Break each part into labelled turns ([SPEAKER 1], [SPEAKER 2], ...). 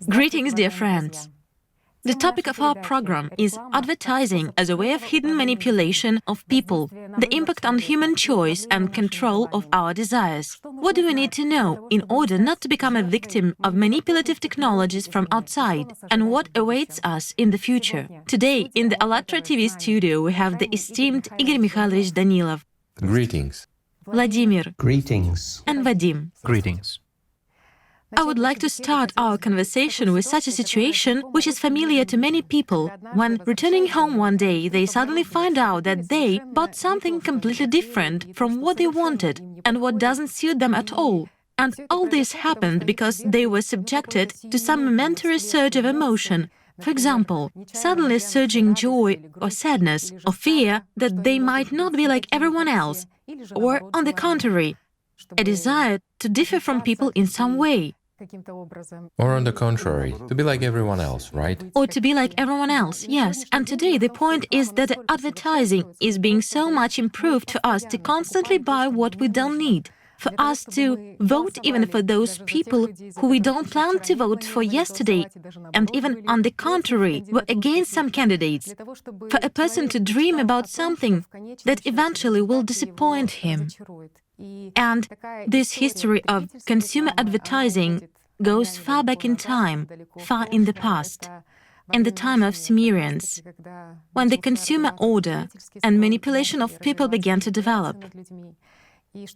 [SPEAKER 1] Greetings, dear friends! The topic of our program is advertising as a way of hidden manipulation of people, the impact on human choice and control of our desires. What do we need to know in order not to become a victim of manipulative technologies from outside, and what awaits us in the future? Today, in the ALLATRA TV studio, we have the esteemed Igor Mikhailovich Danilov,
[SPEAKER 2] Greetings.
[SPEAKER 1] Vladimir,
[SPEAKER 3] Greetings.
[SPEAKER 1] and Vadim.
[SPEAKER 2] Greetings.
[SPEAKER 1] I would like to start our conversation with such a situation which is familiar to many people. When returning home one day, they suddenly find out that they bought something completely different from what they wanted and what doesn't suit them at all. And all this happened because they were subjected to some momentary surge of emotion. For example, suddenly surging joy or sadness or fear that they might not be like everyone else, or on the contrary, a desire to differ from people in some way.
[SPEAKER 2] Or on the contrary, to be like everyone else, right?
[SPEAKER 1] Or to be like everyone else, yes. And today the point is that the advertising is being so much improved for us to constantly buy what we don't need, for us to vote even for those people who we don't plan to vote for yesterday, and even on the contrary, we're against some candidates, for a person to dream about something that eventually will disappoint him. And this history of consumer advertising goes far back in time, far in the past, in the time of Sumerians, when the consumer order and manipulation of people began to develop.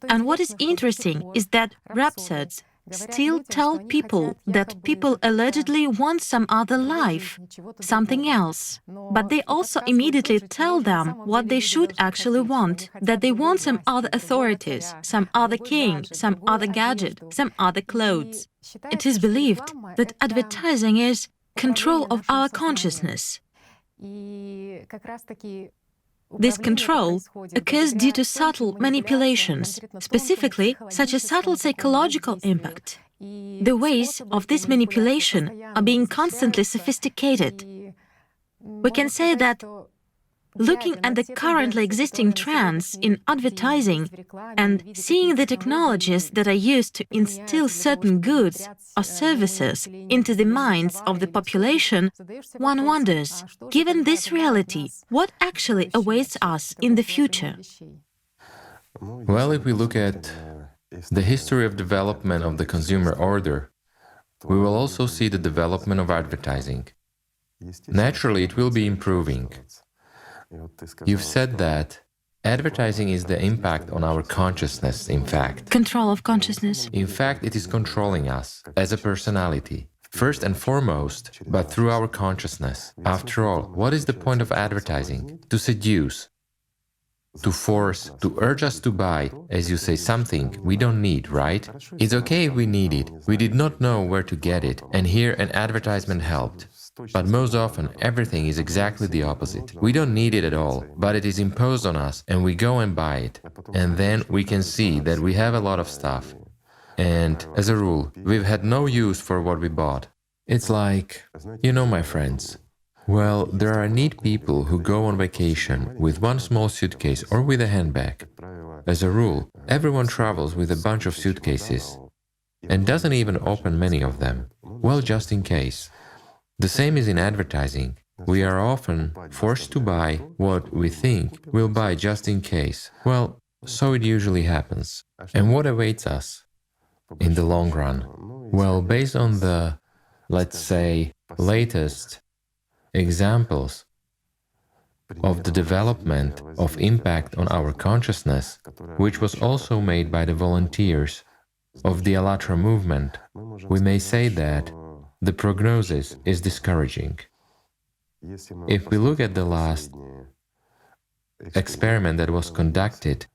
[SPEAKER 1] And what is interesting is that rhapsodes still tell people that people allegedly want some other life, something else. But they also immediately tell them what they should actually want, that they want some other authorities, some other king, some other gadget, some other clothes. It is believed that advertising is control of our consciousness. This control occurs due to subtle manipulations, specifically such a subtle psychological impact. The ways of this manipulation are being constantly sophisticated. We can say that looking at the currently existing trends in advertising and seeing the technologies that are used to instill certain goods or services into the minds of the population, one wonders, given this reality, what actually awaits us in the future?
[SPEAKER 2] Well, if we look at the history of development of the consumer order, we will also see the development of advertising. Naturally, it will be improving. You've said that advertising is the impact on our consciousness, in fact.
[SPEAKER 1] Control of consciousness.
[SPEAKER 2] In fact, it is controlling us as a personality, first and foremost, but through our consciousness. After all, what is the point of advertising? To seduce, to force, to urge us to buy, as you say, something we don't need, right? It's okay if we need it. We did not know where to get it, and here an advertisement helped. But most often, everything is exactly the opposite. We don't need it at all, but it is imposed on us, and we go and buy it. And then we can see that we have a lot of stuff. And, as a rule, we've had no use for what we bought. It's like, you know, my friends, well, there are neat people who go on vacation with one small suitcase or with a handbag. As a rule, everyone travels with a bunch of suitcases and doesn't even open many of them. Well, just in case. The same is in advertising. We are often forced to buy what we think we'll buy just in case. Well, so it usually happens. And what awaits us in the long run? Well, based on the, let's say, latest examples of the development of impact on our consciousness, which was also made by the volunteers of the ALLATRA movement, we may say that the prognosis is discouraging. If we look at the last experiment that was conducted,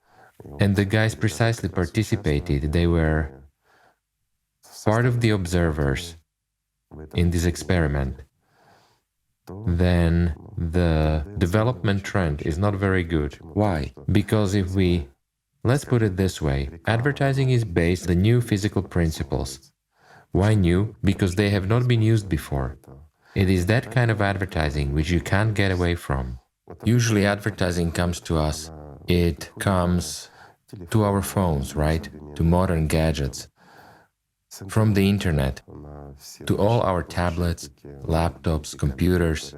[SPEAKER 2] and the guys precisely participated, they were part of the observers in this experiment, then the development trend is not very good. Why? Because if we, let's put it this way, advertising is based on new physical principles. Why new? Because they have not been used before. It is that kind of advertising which you can't get away from. Usually advertising comes to us, it comes to our phones, right? To modern gadgets. from the internet to all our tablets, laptops, computers.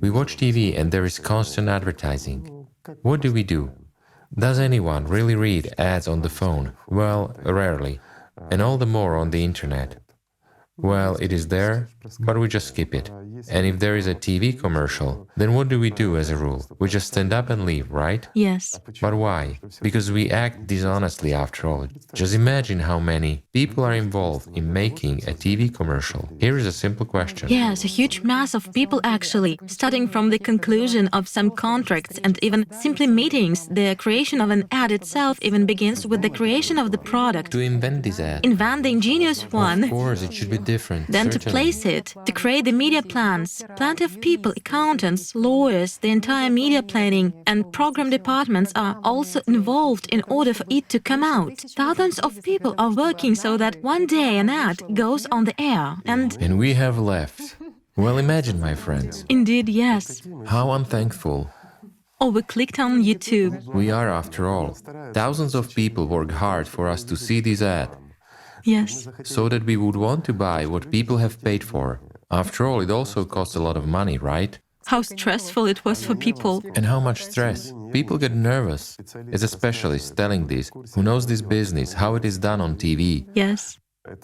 [SPEAKER 2] We watch TV and there is constant advertising. What do? Does anyone really read ads on the phone? Well, rarely, and all the more on the internet. Well, it is there, but we just skip it. And if there is a TV commercial, then what do we do as a rule? We just stand up and leave, right?
[SPEAKER 1] Yes.
[SPEAKER 2] But why? Because we act dishonestly after all. Just imagine how many people are involved in making a TV commercial. Here is a simple question.
[SPEAKER 1] Yes, a huge mass of people actually, starting from the conclusion of some contracts and even simply meetings. The creation of an ad itself even begins with the creation of the product.
[SPEAKER 2] To invent this ad.
[SPEAKER 1] Invent the ingenious one.
[SPEAKER 2] Of course, it should be different.
[SPEAKER 1] Then
[SPEAKER 2] certainly.
[SPEAKER 1] to place it, to create the media plans. Plenty of people, accountants, lawyers, the entire media planning and program departments are also involved in order for it to come out. Thousands of people are working so that one day an ad goes on the air and
[SPEAKER 2] we have left. Well, imagine, my friends.
[SPEAKER 1] Indeed, yes.
[SPEAKER 2] How unthankful.
[SPEAKER 1] Or we clicked on YouTube.
[SPEAKER 2] We are, after all. Thousands of people work hard for us to see this ad.
[SPEAKER 1] Yes.
[SPEAKER 2] So that we would want to buy what people have paid for. After all, it also costs a lot of money, right?
[SPEAKER 1] How stressful it was for people.
[SPEAKER 2] And how much stress. People get nervous. As a specialist telling this, who knows this business, how it is done on TV.
[SPEAKER 1] Yes.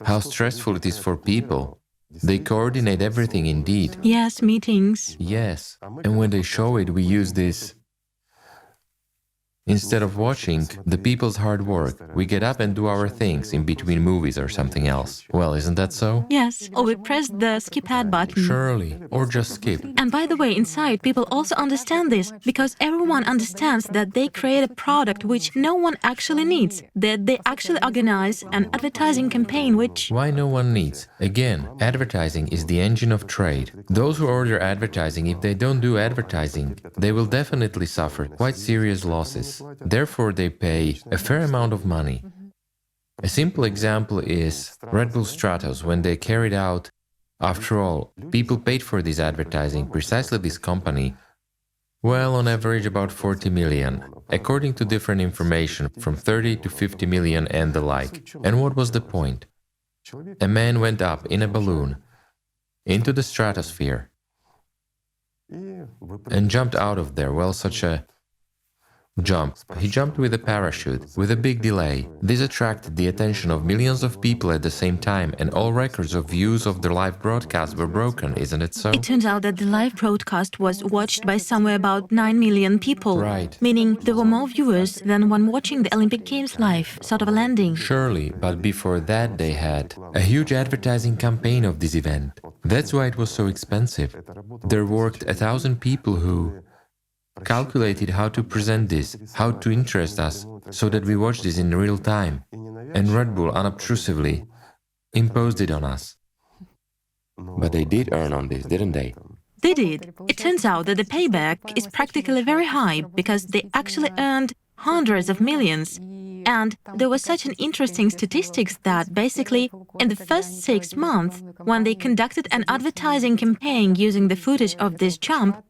[SPEAKER 2] How stressful it is for people. They coordinate everything indeed.
[SPEAKER 1] Yes, meetings.
[SPEAKER 2] Yes. And when they show it, we use this. Instead of watching the people's hard work, we get up and do our things in between movies or something else. Well, isn't that so?
[SPEAKER 1] Yes, or we press the skip ad button.
[SPEAKER 2] Surely, or just skip.
[SPEAKER 1] And by the way, inside, people also understand this, because everyone understands that they create a product which no one actually needs, that they actually organize an advertising campaign which...
[SPEAKER 2] Why no one needs? Again, advertising is the engine of trade. Those who order advertising, if they don't do advertising, they will definitely suffer quite serious losses. Therefore, they pay a fair amount of money. A simple example is Red Bull Stratos, when they carried out. After all, people paid for this advertising, precisely this company. Well, on average about 40 million, according to different information, from 30 to 50 million and the like. And what was the point? A man went up in a balloon into the stratosphere and jumped out of there. Well, such a jump. He jumped with a parachute, with a big delay. This attracted the attention of millions of people at the same time, and all records of views of the live broadcast were broken, isn't it so?
[SPEAKER 1] It turns out that the live broadcast was watched by somewhere about 9 million people.
[SPEAKER 2] Right.
[SPEAKER 1] Meaning there were more viewers than when watching the Olympic Games live, sort of a landing.
[SPEAKER 2] Surely, but before that they had a huge advertising campaign of this event. That's why it was so expensive. There worked 1,000 people who calculated how to present this, how to interest us, so that we watch this in real time. And Red Bull unobtrusively imposed it on us.
[SPEAKER 3] But they did earn on this, didn't they?
[SPEAKER 1] They did. It turns out that the payback is practically very high, because they actually earned hundreds of millions. And there was such an interesting statistics that basically in the first 6 months, when they conducted an advertising campaign using the footage of this jump,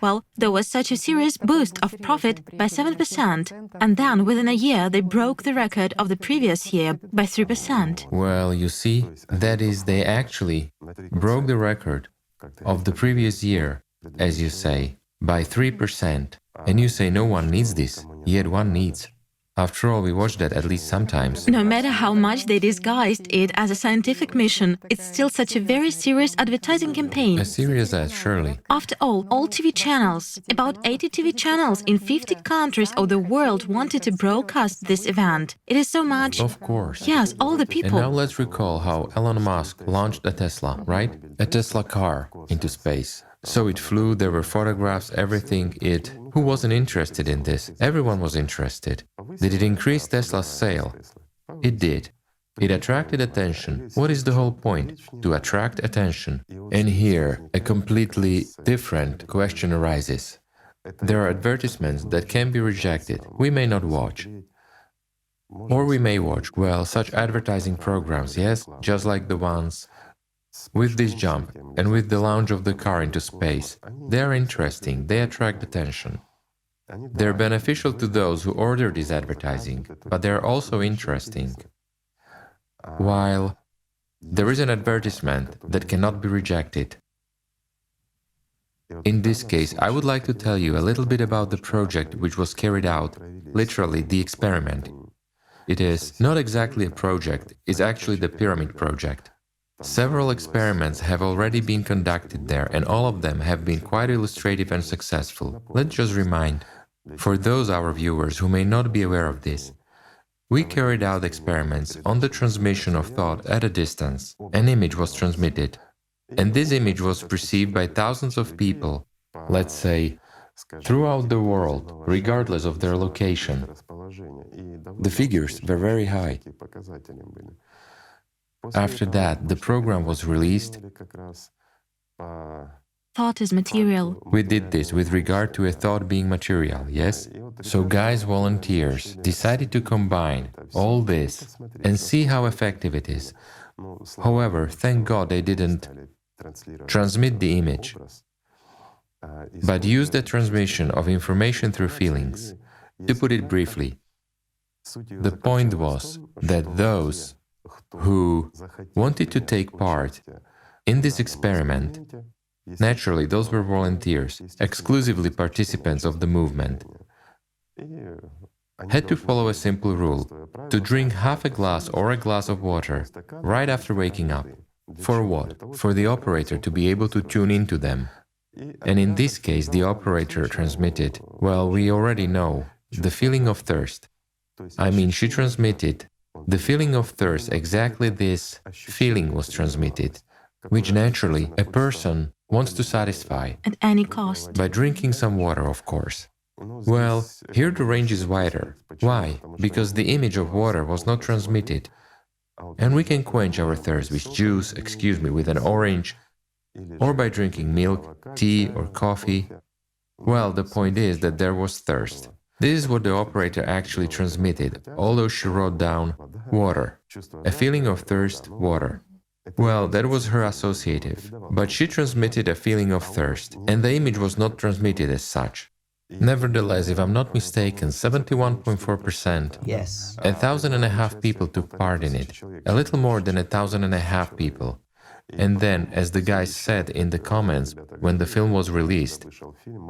[SPEAKER 1] well, there was such a serious boost of profit by 7%, and then within a year they broke the record of the previous year by 3%.
[SPEAKER 2] Well, you see, that is, they actually broke the record of the previous year, as you say, by 3%. And you say no one needs this, yet one needs. After all, we watch that at least sometimes.
[SPEAKER 1] No matter how much they disguised it as a scientific mission, it's still such a very serious advertising campaign.
[SPEAKER 2] A serious ad, surely.
[SPEAKER 1] After all TV channels, about 80 TV channels in 50 countries of the world wanted to broadcast this event. It is so much...
[SPEAKER 2] Of course.
[SPEAKER 1] Yes, all the
[SPEAKER 2] And
[SPEAKER 1] people.
[SPEAKER 2] now let's recall how Elon Musk launched a Tesla, right? A Tesla car into space. So it flew, there were photographs, everything. Who wasn't interested in this? Everyone was interested. Did it increase Tesla's sale? It did. It attracted attention. What is the whole point? To attract attention. And here, a completely different question arises. There are advertisements that can be rejected. We may not watch. Or we may watch, well, such advertising programs, yes, just like the ones with this jump and with the launch of the car into space. They are interesting, they attract attention. They're beneficial to those who order this advertising, but they're also interesting. while there is an advertisement that cannot be rejected. In this case, I would like to tell you a little bit about the project which was carried out, literally the experiment. It is not exactly a project, it's actually the Pyramid Project. Several experiments have already been conducted there, and all of them have been quite illustrative and successful. Let's just remind, for those our viewers who may not be aware of this, we carried out experiments on the transmission of thought at a distance. An image was transmitted, and this image was perceived by thousands of people, let's say, throughout the world, regardless of their location.
[SPEAKER 3] The figures were very high.
[SPEAKER 2] After that, the program was released.
[SPEAKER 1] Thought is material.
[SPEAKER 2] We did this with regard to a thought being material, yes? So guys, volunteers, decided to combine all this and see how effective it is. However, thank God they didn't transmit the image, but used the transmission of information through feelings. To put it briefly, the point was that those who wanted to take part in this experiment, naturally those were volunteers, exclusively participants of the movement, had to follow a simple rule, to drink half a glass or a glass of water right after waking up. For what? For the operator to be able to tune into them. And in this case, the operator transmitted, well, we already know, the feeling of thirst. I mean, she transmitted the feeling of thirst, exactly this feeling was transmitted, which naturally a person wants to satisfy.
[SPEAKER 1] At any cost.
[SPEAKER 2] By drinking some water, of course. Well, here the range is wider. Why? Because the image of water was not transmitted. And we can quench our thirst with juice, with an orange, or by drinking milk, tea or coffee. Well, the point is that there was thirst. This is what the operator actually transmitted, although she wrote down water, a feeling of thirst, water. Well, that was her associative, but she transmitted a feeling of thirst, and the image was not transmitted as such. Nevertheless, if I'm not mistaken, 71.4%,
[SPEAKER 4] Yes.
[SPEAKER 2] 1,500 people took part in it, a little more than 1,500 people. And then, as the guys said in the comments when the film was released,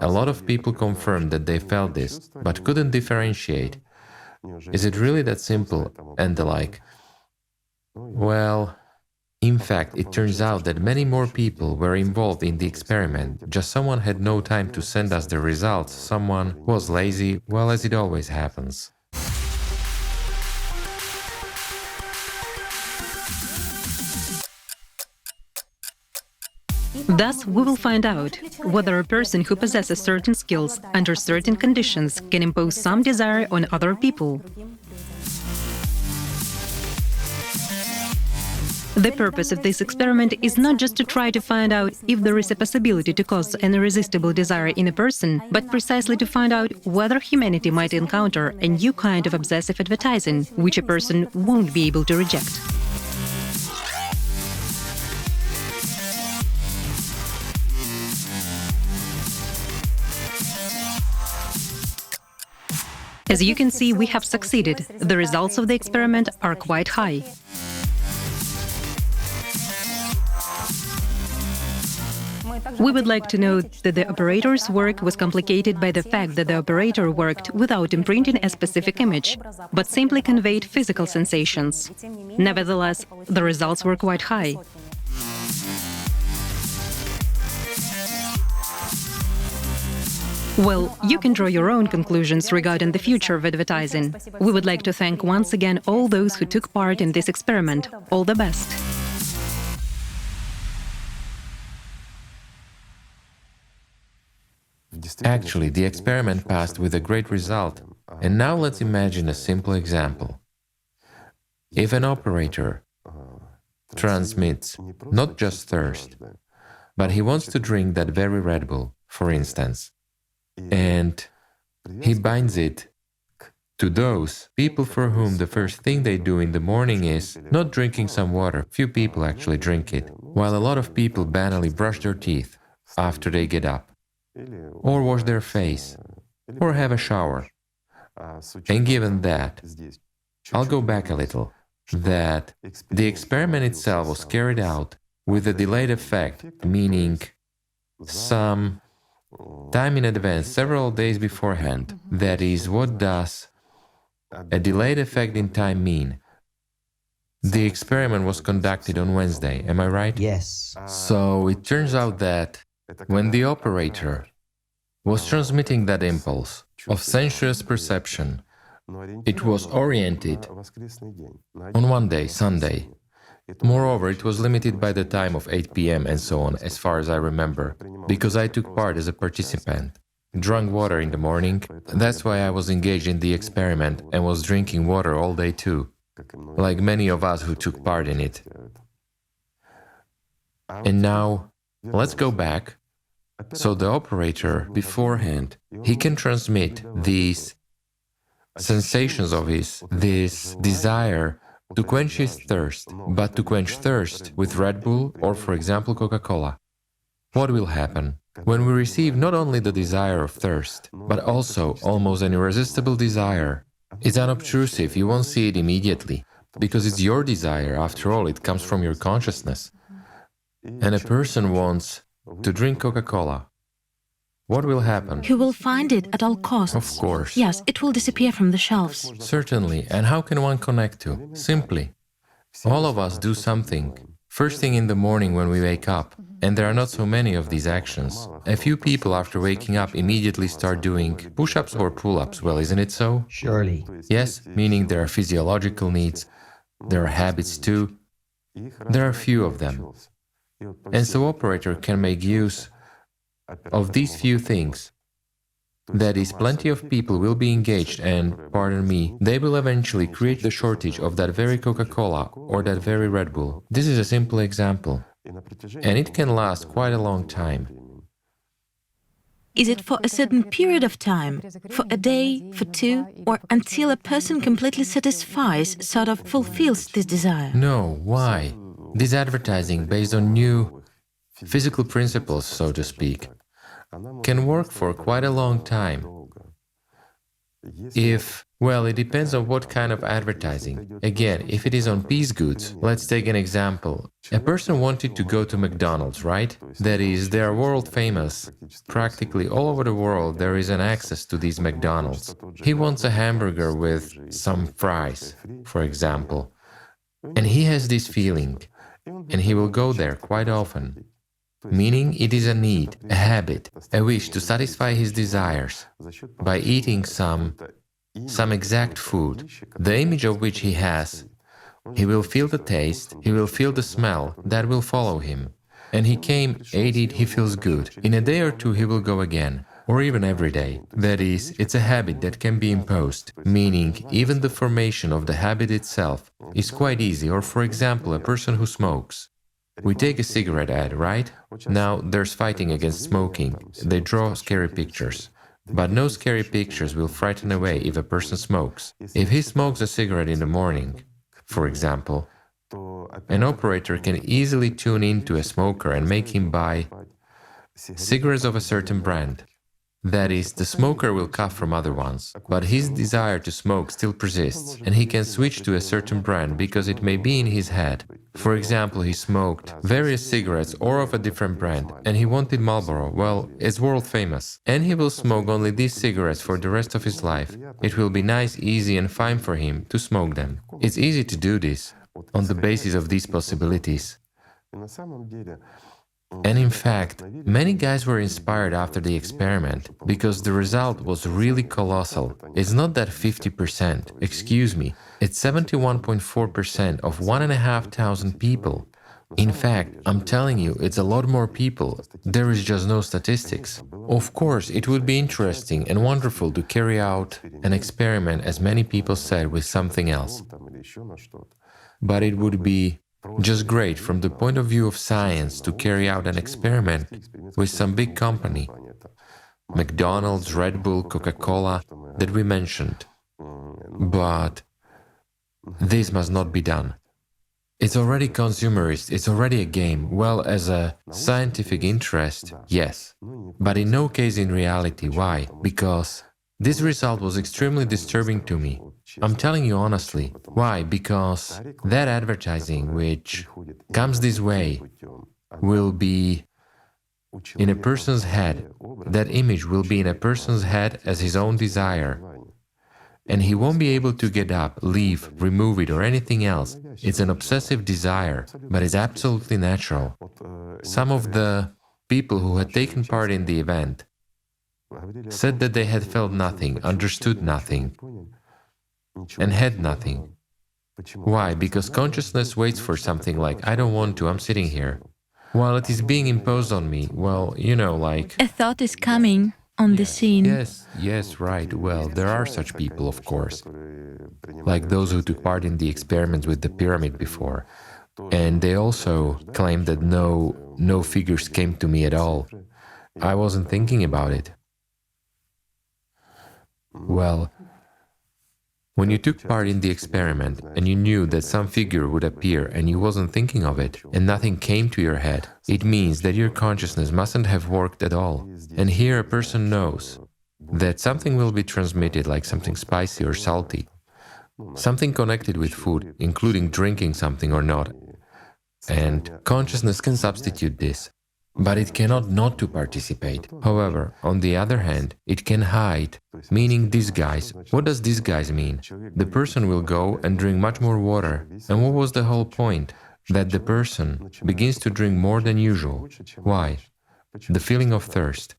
[SPEAKER 2] a lot of people confirmed that they felt this, but couldn't differentiate. Is it really that simple? And the like. Well, in fact, it turns out that many more people were involved in the experiment, just someone had no time to send us the results, someone was lazy, well, as it always happens.
[SPEAKER 5] Thus, we will find out whether a person who possesses certain skills under certain conditions can impose some desire on other people. The purpose of this experiment is not just to try to find out if there is a possibility to cause an irresistible desire in a person, but precisely to find out whether humanity might encounter a new kind of obsessive advertising, which a person won't be able to reject. As you can see, we have succeeded. The results of the experiment are quite high. We would like to note that the operator's work was complicated by the fact that the operator worked without imprinting a specific image, but simply conveyed physical sensations. Nevertheless, the results were quite high. Well, you can draw your own conclusions regarding the future of advertising. We would like to thank once again all those who took part in this experiment. All the best.
[SPEAKER 2] Actually, the experiment passed with a great result. And now let's imagine a simple example. If an operator transmits not just thirst, but he wants to drink that very Red Bull, for instance, and he binds it to those people for whom the first thing they do in the morning is not drinking some water. Few people actually drink it, while a lot of people banally brush their teeth after they get up, or wash their face, or have a shower. And given that, I'll go back a little. that the experiment itself was carried out with a delayed effect, meaning some time in advance, several days beforehand. That is, what does a delayed effect in time mean? The experiment was conducted on Wednesday, am I right?
[SPEAKER 4] Yes.
[SPEAKER 2] So it turns out that when the operator was transmitting that impulse of sensuous perception, it was oriented on one day, Sunday. Moreover, it was limited by the time of 8 p.m. and so on, as far as I remember, because I took part as a participant. Drank water in the morning, that's why I was engaged in the experiment and was drinking water all day too, like many of us who took part in it. And now, let's go back. So the operator, beforehand, he can transmit these sensations of his, this desire to quench his thirst, but to quench thirst with Red Bull or, for example, Coca-Cola. What will happen? When we receive not only the desire of thirst, but also almost an irresistible desire, it's unobtrusive, you won't see it immediately, because it's your desire, after all, it comes from your consciousness. And a person wants to drink Coca-Cola. What will happen?
[SPEAKER 1] He will find it at all costs.
[SPEAKER 2] Of course.
[SPEAKER 1] Yes, it will disappear from the shelves.
[SPEAKER 2] Certainly. And how can one connect to? Simply. All of us do something. First thing in the morning when we wake up. And there are not so many of these actions. A few people after waking up immediately start doing push-ups or pull-ups. Well, isn't it so?
[SPEAKER 4] Surely.
[SPEAKER 2] Yes, meaning there are physiological needs. There are habits too. There are few of them. And so operator can make use of these few things. That is, plenty of people will be engaged and, pardon me, they will eventually create the shortage of that very Coca-Cola or that very Red Bull. This is a simple example. And it can last quite a long time.
[SPEAKER 1] Is it for a certain period of time? For a day, for two, or until a person completely satisfies, sort of fulfills this desire?
[SPEAKER 2] No, why? This advertising based on new physical principles, so to speak, can work for quite a long time. Well, it depends on what kind of advertising. Again, if it is on peace goods, let's take an example. A person wanted to go to McDonald's, right? That is, they are world famous. Practically all over the world there is an access to these McDonald's. He wants a hamburger with some fries, for example. And he has this feeling, and he will go there quite often. Meaning it is a need, a habit, a wish to satisfy his desires by eating some exact food, the image of which he has. He will feel the taste, he will feel the smell, that will follow him. And he came, ate it, he feels good. In a day or two he will go again, or even every day. That is, it's a habit that can be imposed, meaning even the formation of the habit itself is quite easy. Or for example, a person who smokes. We take a cigarette ad, right? Now there's fighting against smoking. They draw scary pictures. But no scary pictures will frighten away if a person smokes. If he smokes a cigarette in the morning, for example, an operator can easily tune into a smoker and make him buy cigarettes of a certain brand. That is, the smoker will cut from other ones, but his desire to smoke still persists, and he can switch to a certain brand because it may be in his head. For example, he smoked various cigarettes or of a different brand, and he wanted Marlboro. Well, it's world famous. And he will smoke only these cigarettes for the rest of his life. It will be nice, easy and fine for him to smoke them. It's easy to do this on the basis of these possibilities. And in fact, many guys were inspired after the experiment, because the result was really colossal. It's not that 50%, excuse me, it's 71.4% of 1,500 people. In fact, I'm telling you, it's a lot more people. There is just no statistics. Of course, it would be interesting and wonderful to carry out an experiment, as many people said, with something else. But it would be just great from the point of view of science to carry out an experiment with some big company, McDonald's, Red Bull, Coca-Cola, that we mentioned. But this must not be done. It's already consumerist, it's already a game. Well, as a scientific interest, yes. But in no case in reality. Why? Because this result was extremely disturbing to me. I'm telling you honestly. Why? Because that advertising which comes this way will be in a person's head. That image will be in a person's head as his own desire. And he won't be able to get up, leave, remove it or anything else. It's an obsessive desire, but it's absolutely natural. Some of the people who had taken part in the event said that they had felt nothing, understood nothing, and had nothing. Why? Because consciousness waits for something like, I don't want to, I'm sitting here. While it is being imposed on me, well, you know, like...
[SPEAKER 1] A thought is coming on the scene.
[SPEAKER 2] Yes, right. Well, there are such people, of course. Like those who took part in the experiments with the pyramid before. And they also claimed that no figures came to me at all. I wasn't thinking about it. Well, when you took part in the experiment and you knew that some figure would appear and you wasn't thinking of it and nothing came to your head, it means that your consciousness mustn't have worked at all. And here a person knows that something will be transmitted, like something spicy or salty, something connected with food, including drinking something or not. And consciousness can substitute this. But it cannot not to participate. However, on the other hand, it can hide, meaning disguise. What does disguise mean? The person will go and drink much more water. And what was the whole point? That the person begins to drink more than usual. Why? The feeling of thirst.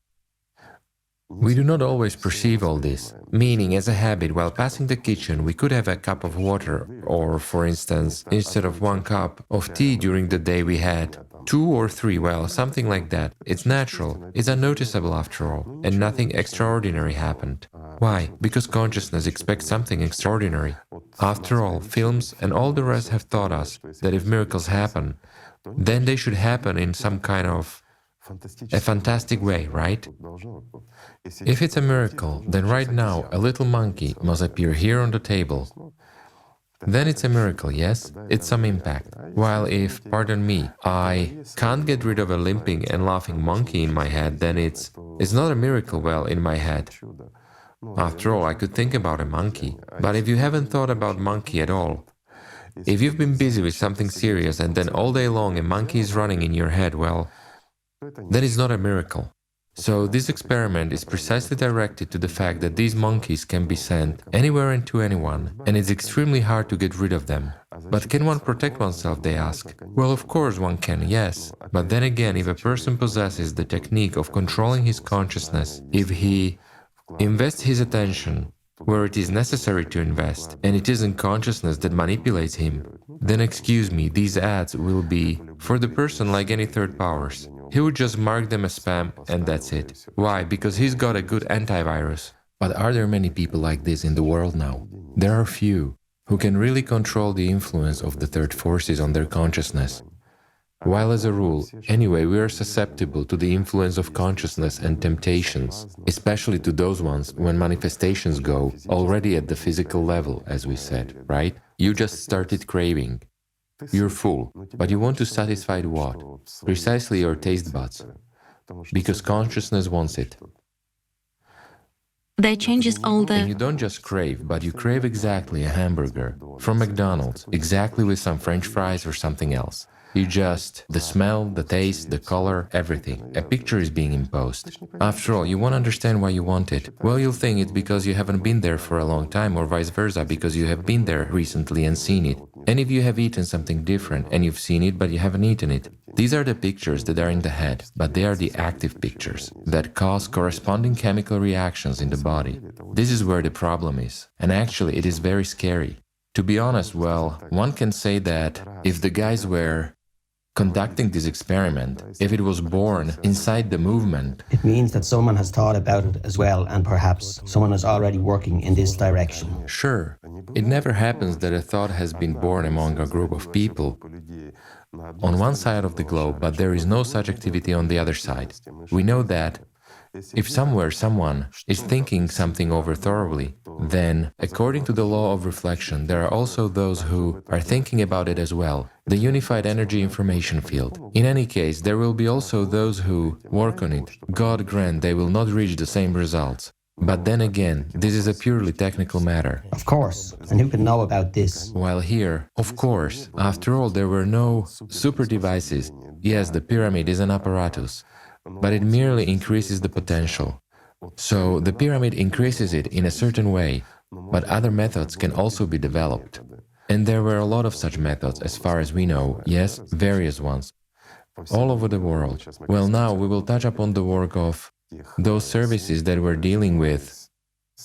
[SPEAKER 2] We do not always perceive all this, meaning as a habit, while passing the kitchen, we could have a cup of water, or, for instance, instead of 1 cup of tea during the day we had 2 or 3, well, something like that. It's natural, it's unnoticeable after all, and nothing extraordinary happened. Why? Because consciousness expects something extraordinary. After all, films and all the rest have taught us that if miracles happen, then they should happen in some kind of a fantastic way, right? If it's a miracle, then right now a little monkey must appear here on the table. Then it's a miracle, yes? It's some impact. While if, pardon me, I can't get rid of a limping and laughing monkey in my head, then it's not a miracle, well, in my head. After all, I could think about a monkey. But if you haven't thought about monkey at all, if you've been busy with something serious and then all day long a monkey is running in your head, well, then it's not a miracle. So this experiment is precisely directed to the fact that these monkeys can be sent anywhere and to anyone, and it's extremely hard to get rid of them. But can one protect oneself, they ask? Well, of course one can, yes. But then again, if a person possesses the technique of controlling his consciousness, if he invests his attention where it is necessary to invest, and it isn't consciousness that manipulates him, then excuse me, these ads will be for the person like any third powers. He would just mark them as spam and that's it. Why? Because he's got a good antivirus. But are there many people like this in the world now? There are few who can really control the influence of the third forces on their consciousness. While as a rule, anyway, we are susceptible to the influence of consciousness and temptations, especially to those ones when manifestations go already at the physical level, as we said, right? You just started craving. You're full, but you want to satisfy what? Precisely your taste buds, because consciousness wants it.
[SPEAKER 1] That changes all the...
[SPEAKER 2] And you don't just crave, but you crave exactly a hamburger from McDonald's, exactly with some French fries or something else. You just, the smell, the taste, the color, everything. A picture is being imposed. After all, you won't understand why you want it. Well, you'll think it's because you haven't been there for a long time, or vice versa, because you have been there recently and seen it. And if you have eaten something different, and you've seen it but you haven't eaten it. These are the pictures that are in the head, but they are the active pictures that cause corresponding chemical reactions in the body. This is where the problem is. And actually, it is very scary. To be honest, well, one can say that if the guys were conducting this experiment, if it was born inside the movement,
[SPEAKER 4] it means that someone has thought about it as well, and perhaps someone is already working in this direction.
[SPEAKER 2] Sure, it never happens that a thought has been born among a group of people on one side of the globe, but there is no such activity on the other side. We know that if somewhere someone is thinking something over thoroughly, then, according to the law of reflection, there are also those who are thinking about it as well, the unified energy information field. In any case, there will be also those who work on it. God grant they will not reach the same results. But then again, this is a purely technical matter.
[SPEAKER 4] Of course, and who can know about this?
[SPEAKER 2] While here, of course, after all, there were no super devices. Yes, the pyramid is an apparatus, but it merely increases the potential. So the pyramid increases it in a certain way, but other methods can also be developed. And there were a lot of such methods, as far as we know, yes, various ones, all over the world. Well, now we will touch upon the work of those services that were dealing with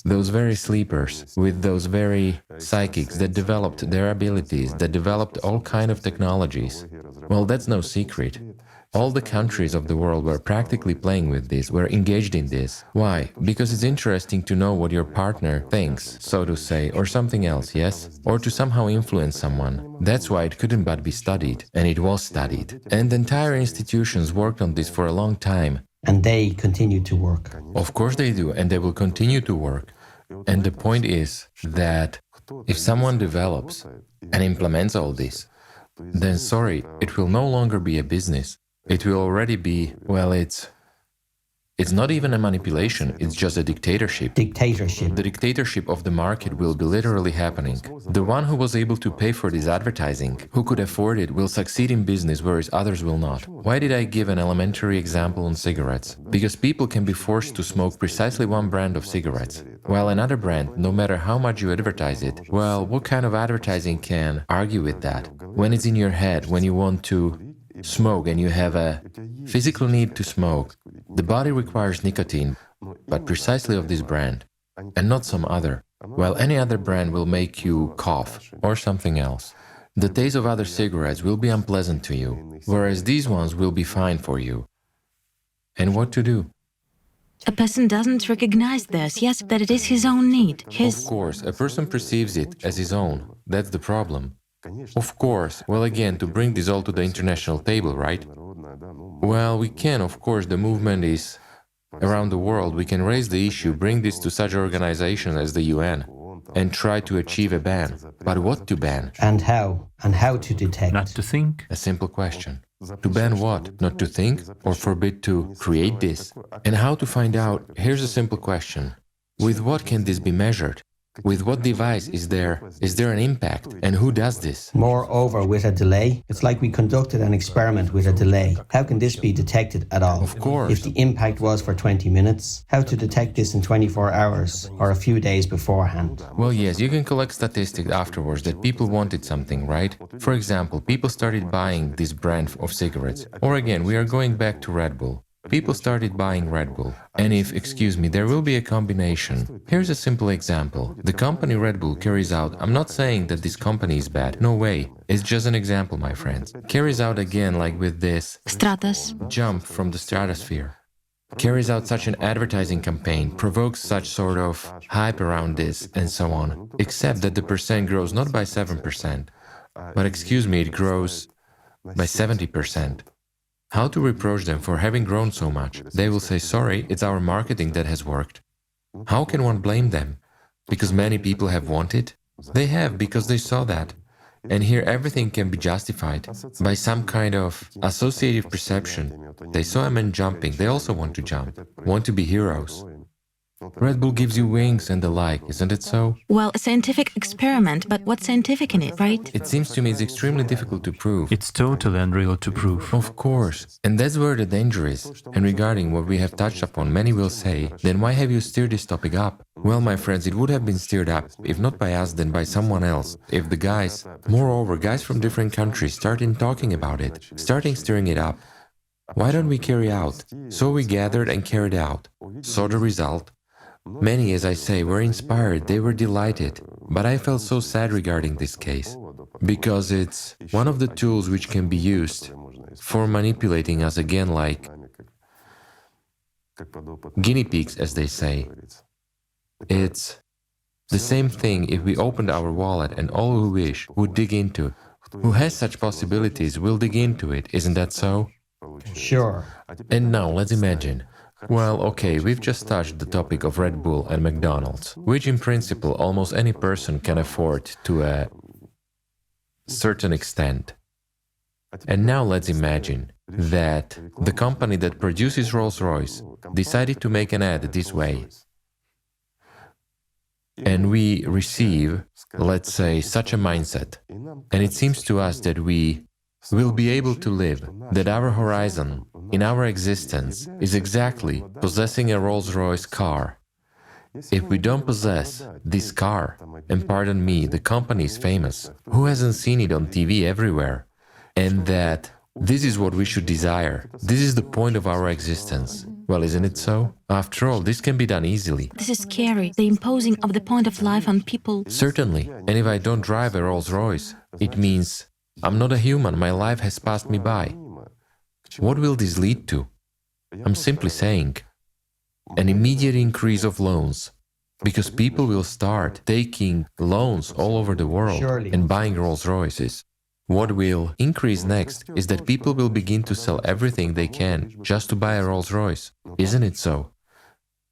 [SPEAKER 2] those very sleepers, with those very psychics that developed their abilities, that developed all kind of technologies. Well, that's no secret. All the countries of the world were practically playing with this, were engaged in this. Why? Because it's interesting to know what your partner thinks, so to say, or something else, yes? Or to somehow influence someone. That's why it couldn't but be studied, and it was studied. And entire institutions worked on this for a long time.
[SPEAKER 4] And they continue to work.
[SPEAKER 2] Of course they do, and they will continue to work. And the point is that if someone develops and implements all this, then sorry, it will no longer be a business. It will already be, well, it's not even a manipulation, it's just a dictatorship.
[SPEAKER 4] Dictatorship.
[SPEAKER 2] The dictatorship of the market will be literally happening. The one who was able to pay for this advertising, who could afford it, will succeed in business, whereas others will not. Why did I give an elementary example on cigarettes? Because people can be forced to smoke precisely one brand of cigarettes, while another brand, no matter how much you advertise it, well, what kind of advertising can argue with that? When it's in your head, when you want to smoke and you have a physical need to smoke, the body requires nicotine, but precisely of this brand, and not some other. While any other brand will make you cough or something else. The taste of other cigarettes will be unpleasant to you, whereas these ones will be fine for you. And what to do?
[SPEAKER 1] A person doesn't recognize this, yes, that it is his own need,
[SPEAKER 2] Of course, a person perceives it as his own. That's the problem. Of course, well, again, to bring this all to the international table, right? Well, we can, of course, the movement is around the world. We can raise the issue, bring this to such organizations as the UN, and try to achieve a ban. But what to ban?
[SPEAKER 4] And how? And how to detect?
[SPEAKER 6] Not to think.
[SPEAKER 2] A simple question. To ban what? Not to think? Or forbid to create this? And how to find out? Here's a simple question. With what can this be measured? With what device is there an impact? And who does this?
[SPEAKER 4] Moreover, with a delay, it's like we conducted an experiment with a delay. How can this be detected at all?
[SPEAKER 2] Of course.
[SPEAKER 4] If the impact was for 20 minutes, how to detect this in 24 hours or a few days beforehand?
[SPEAKER 2] Well, yes, you can collect statistics afterwards that people wanted something, right? For example, people started buying this brand of cigarettes. Or again, we are going back to Red Bull. People started buying Red Bull. And if, excuse me, there will be a combination. Here's a simple example. The company Red Bull carries out, I'm not saying that this company is bad, no way. It's just an example, my friends. Carries out again like with this
[SPEAKER 1] Stratos.
[SPEAKER 2] jump from the stratosphere. Carries out such an advertising campaign, provokes such sort of hype around this, and so on. Except that the percent grows not by 7%, but excuse me, it grows by 70%. How to reproach them for having grown so much? They will say, sorry, it's our marketing that has worked. How can one blame them? Because many people have wanted? They have, because they saw that. And here everything can be justified by some kind of associative perception. They saw a man jumping, they also want to jump, want to be heroes. Red Bull gives you wings and the like, isn't it so?
[SPEAKER 1] Well, a scientific experiment, but what's scientific in it, right?
[SPEAKER 2] It seems to me it's extremely difficult to prove.
[SPEAKER 6] It's totally unreal to prove.
[SPEAKER 2] Of course, and that's where the danger is. And regarding what we have touched upon, many will say, then why have you steered this topic up? Well, my friends, it would have been steered up, if not by us, then by someone else. If the guys, moreover, guys from different countries, started talking about it, starting steering it up. Why don't we carry out? So we gathered and carried out. Saw the result. Many, as I say, were inspired, they were delighted, but I felt so sad regarding this case, because it's one of the tools which can be used for manipulating us again like guinea pigs, as they say. It's the same thing if we opened our wallet and all who wish would dig into it. Who has such possibilities will dig into it, isn't that so?
[SPEAKER 4] Sure.
[SPEAKER 2] And now let's imagine. Well, okay, we've just touched the topic of Red Bull and McDonald's, which in principle almost any person can afford to a certain extent. And now let's imagine that the company that produces Rolls-Royce decided to make an ad this way. and we receive, let's say, such a mindset. And it seems to us that we will be able to live, that our horizon in our existence is exactly possessing a Rolls-Royce car. If we don't possess this car, and pardon me, the company is famous, who hasn't seen it on TV everywhere? And that this is what we should desire. This is the point of our existence. Well, isn't it so? After all, this can be done easily.
[SPEAKER 1] This is scary, the imposing of the point of life on people.
[SPEAKER 2] Certainly. And if I don't drive a Rolls-Royce, it means I'm not a human, my life has passed me by. What will this lead to? I'm simply saying an immediate increase of loans, because people will start taking loans all over the world and buying Rolls-Royces. What will increase next is that people will begin to sell everything they can just to buy a Rolls-Royce. Isn't it so?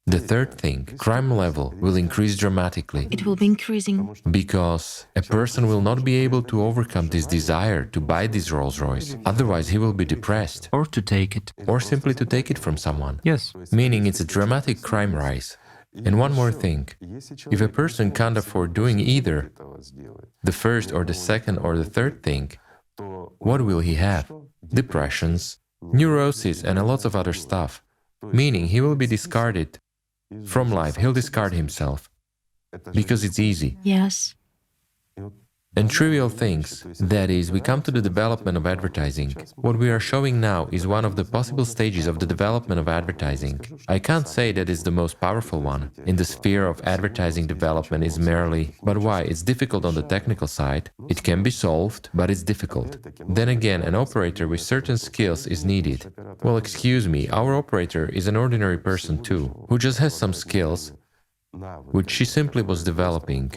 [SPEAKER 2] The third thing, crime level will increase dramatically.
[SPEAKER 1] It will be increasing.
[SPEAKER 2] Because a person will not be able to overcome this desire to buy this Rolls-Royce. Otherwise, he will be depressed.
[SPEAKER 6] Or to take it.
[SPEAKER 2] Or simply to take it from someone.
[SPEAKER 6] Yes.
[SPEAKER 2] Meaning it's a dramatic crime rise. And one more thing, if a person can't afford doing either the first or the second or the third thing, what will he have? Depressions, neuroses and a lot of other stuff. Meaning he will be discarded from life, he'll discard himself. Because it's easy.
[SPEAKER 1] Yes.
[SPEAKER 2] And trivial things, that is, we come to the development of advertising. What we are showing now is one of the possible stages of the development of advertising. I can't say that it's the most powerful one. In the sphere of advertising development is merely, but why? It's difficult on the technical side. It can be solved, but it's difficult. Then again, an operator with certain skills is needed. Well, excuse me, our operator is an ordinary person too, who just has some skills, which she simply was developing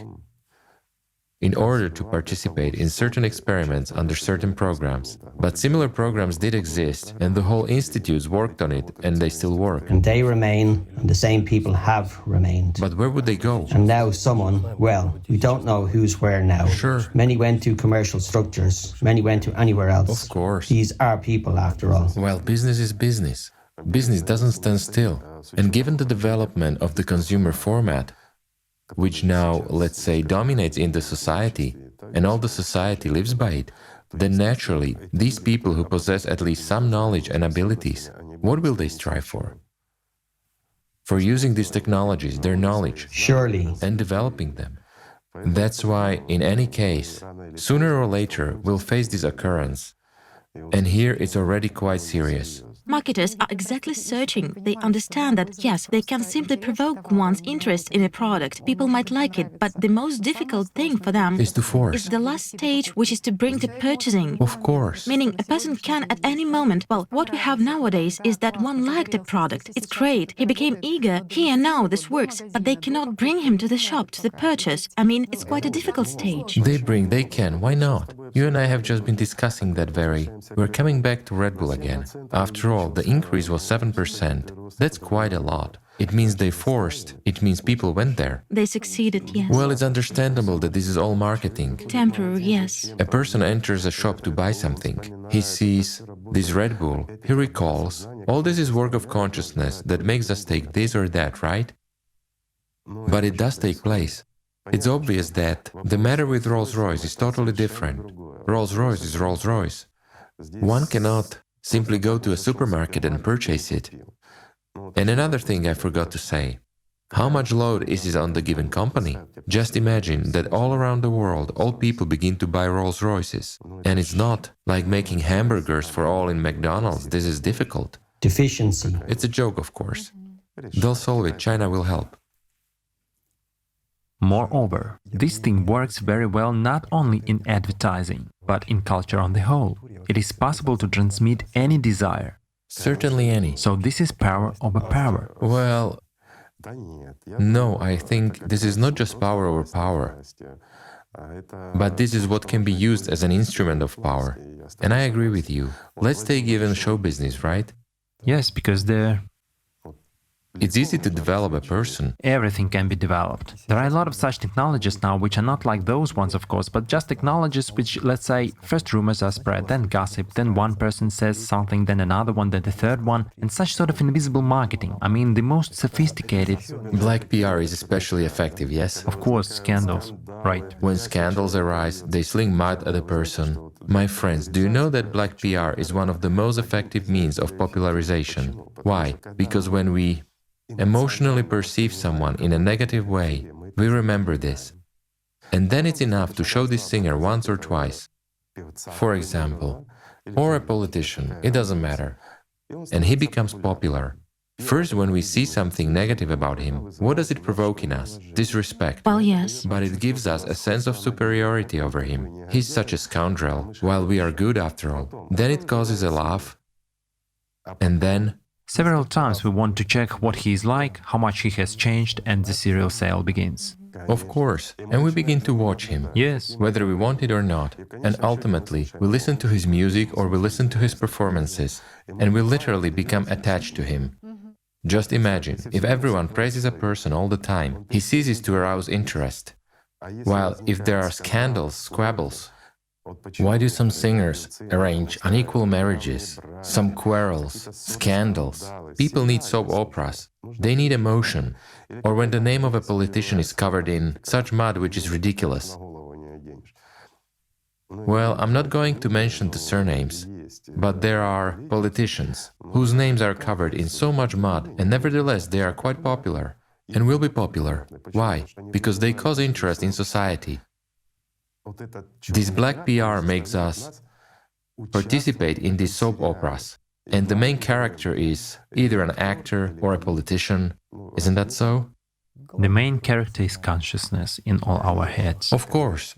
[SPEAKER 2] in order to participate in certain experiments under certain programs. But similar programs did exist, and the whole institutes worked on it, and they still work.
[SPEAKER 4] And they remain, and the same people have remained.
[SPEAKER 2] But where would they go?
[SPEAKER 4] And now someone, well, we don't know who's where now.
[SPEAKER 2] Sure.
[SPEAKER 4] Many went to commercial structures, many went to anywhere else.
[SPEAKER 2] Of course.
[SPEAKER 4] These are people, after all.
[SPEAKER 2] Well, business is business. Business doesn't stand still. And given the development of the consumer format, which now, let's say, dominates in the society, and all the society lives by it, then naturally, these people who possess at least some knowledge and abilities, what will they strive for? For using these technologies, their knowledge,
[SPEAKER 4] Surely.
[SPEAKER 2] and developing them. That's why, in any case, sooner or later, we'll face this occurrence. And here it's already quite serious.
[SPEAKER 1] Marketers are exactly searching. They understand that, yes, they can simply provoke one's interest in a product. People might like it, but the most difficult thing for them
[SPEAKER 2] Is to force.
[SPEAKER 1] is the last stage, which is to bring to purchasing.
[SPEAKER 2] Of course.
[SPEAKER 1] Meaning a person can at any moment, well, what we have nowadays is that one liked a product, it's great, he became eager, here now this works, but they cannot bring him to the shop, to the purchase. I mean, it's quite a difficult stage.
[SPEAKER 2] They can, why not? You and I have just been discussing that very. We're coming back to Red Bull again. After all, the increase was 7%. That's quite a lot. It means they forced. It means people went there.
[SPEAKER 1] They succeeded, yes.
[SPEAKER 2] Well, it's understandable that this is all marketing.
[SPEAKER 1] Temporary, yes.
[SPEAKER 2] A person enters a shop to buy something. He sees this Red Bull. He recalls, all this is work of consciousness that makes us take this or that, right? But it does take place. It's obvious that the matter with Rolls-Royce is totally different. Rolls-Royce is Rolls-Royce. One cannot simply go to a supermarket and purchase it. And another thing I forgot to say. How much load is on the given company? Just imagine that all around the world, all people begin to buy Rolls-Royces. And it's not like making hamburgers for all in McDonald's. This is difficult.
[SPEAKER 4] Deficiency.
[SPEAKER 2] It's a joke, of course. They'll solve it. China will help.
[SPEAKER 6] Moreover, this thing works very well not only in advertising, but in culture on the whole. It is possible to transmit any desire.
[SPEAKER 2] Certainly any.
[SPEAKER 6] So this is power over power.
[SPEAKER 2] Well, no, I think this is not just power over power, but this is what can be used as an instrument of power. And I agree with you. Let's take even show business, right?
[SPEAKER 6] Yes, because
[SPEAKER 2] It's easy to develop a person.
[SPEAKER 6] Everything can be developed. There are a lot of such technologies now which are not like those ones, of course, but just technologies which, let's say, first rumors are spread, then gossip, then one person says something, then another one, then the third one, and such sort of invisible marketing. I mean, the most sophisticated.
[SPEAKER 2] Black PR is especially effective, yes?
[SPEAKER 6] Of course, scandals. Right.
[SPEAKER 2] When scandals arise, they sling mud at a person. My friends, do you know that black PR is one of the most effective means of popularization? Why? Because when we emotionally perceive someone in a negative way, we remember this. And then it's enough to show this singer once or twice, for example, or a politician, it doesn't matter, and he becomes popular. First, when we see something negative about him, what does it provoke in us? Disrespect.
[SPEAKER 1] Well, yes.
[SPEAKER 2] But it gives us a sense of superiority over him. He's such a scoundrel, while we are good after all. Then it causes a laugh, and then...
[SPEAKER 6] Several times we want to check what he is like, how much he has changed, and the serial sale begins.
[SPEAKER 2] Of course, and we begin to watch him.
[SPEAKER 6] Yes.
[SPEAKER 2] Whether we want it or not. And ultimately, we listen to his music or we listen to his performances, and we literally become attached to him. Just imagine, if everyone praises a person all the time, he ceases to arouse interest. While if there are scandals, squabbles, why do some singers arrange unequal marriages, some quarrels, scandals? People need soap operas. They need emotion. Or when the name of a politician is covered in such mud which is ridiculous. Well, I'm not going to mention the surnames, but there are politicians whose names are covered in so much mud, and nevertheless they are quite popular, and will be popular. Why? Because they cause interest in society. This black PR makes us participate in these soap operas, and the main character is either an actor or a politician. Isn't that so?
[SPEAKER 6] The main character is consciousness in all our heads.
[SPEAKER 2] Of course.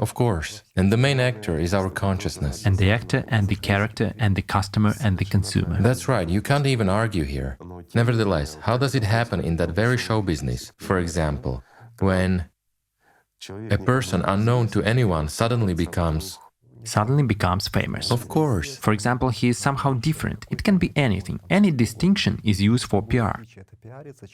[SPEAKER 2] And the main actor is our consciousness.
[SPEAKER 6] And the actor and the character and the customer and the consumer.
[SPEAKER 2] That's right, you can't even argue here. Nevertheless, how does it happen in that very show business? For example, when a person unknown to anyone suddenly becomes famous. Of course.
[SPEAKER 6] For example, he is somehow different. It can be anything. Any distinction is used for PR.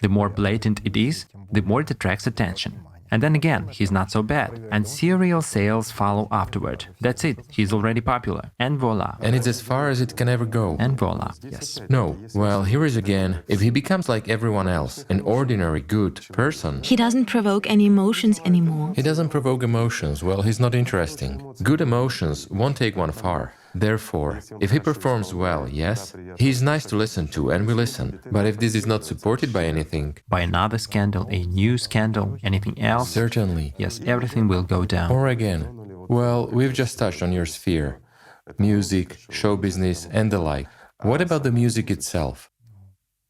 [SPEAKER 6] The more blatant it is, the more it attracts attention. And then again, he's not so bad. And serial sales follow afterward. That's it. He's already popular. And voila.
[SPEAKER 2] And it's as far as it can ever go.
[SPEAKER 6] And voila. Yes.
[SPEAKER 2] No. Well, here is again, if he becomes like everyone else, an ordinary, good person...
[SPEAKER 1] He doesn't provoke any emotions anymore.
[SPEAKER 2] He doesn't provoke emotions. Well, he's not interesting. Good emotions won't take one far. Therefore, if he performs well, yes, he is nice to listen to and we listen. But if this is not supported by anything...
[SPEAKER 6] By another scandal, a new scandal, anything else...
[SPEAKER 2] Certainly.
[SPEAKER 6] Yes, everything will go down.
[SPEAKER 2] Or again, well, we've just touched on your sphere. Music, show business and the like. What about the music itself?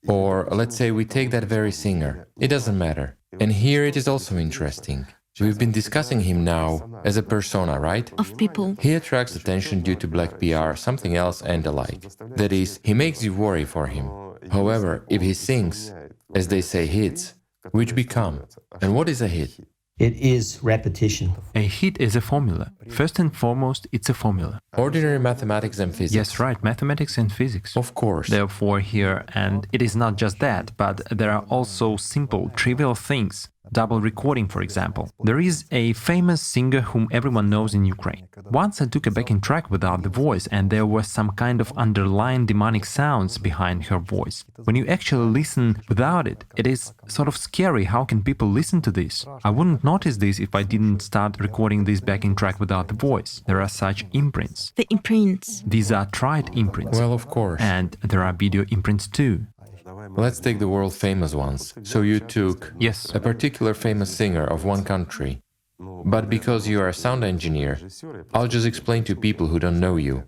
[SPEAKER 2] Or let's say we take that very singer. It doesn't matter. And here it is also interesting. We've been discussing him now as a persona, right?
[SPEAKER 1] Of people.
[SPEAKER 2] He attracts attention due to black PR, something else and the like. That is, he makes you worry for him. However, if he sings, as they say, hits, which become, and what is a hit?
[SPEAKER 4] It is repetition.
[SPEAKER 6] A hit is a formula. First and foremost, it's a formula.
[SPEAKER 2] Ordinary mathematics and physics.
[SPEAKER 6] Yes, right, mathematics and physics.
[SPEAKER 2] Of course.
[SPEAKER 6] Therefore here, and it is not just that, but there are also simple, trivial things. Double recording, for example. There is a famous singer whom everyone knows in Ukraine. Once I took a backing track without the voice, and there was some kind of underlying demonic sounds behind her voice. When you actually listen without it, it is sort of scary. How can people listen to this? I wouldn't notice this if I didn't start recording this backing track without the voice. There are such imprints.
[SPEAKER 1] The imprints.
[SPEAKER 6] These are tried imprints.
[SPEAKER 2] Well, of course.
[SPEAKER 6] And there are video imprints too.
[SPEAKER 2] Let's take the world famous ones. So you took a particular famous singer of one country. But because you are a sound engineer, I'll just explain to people who don't know you.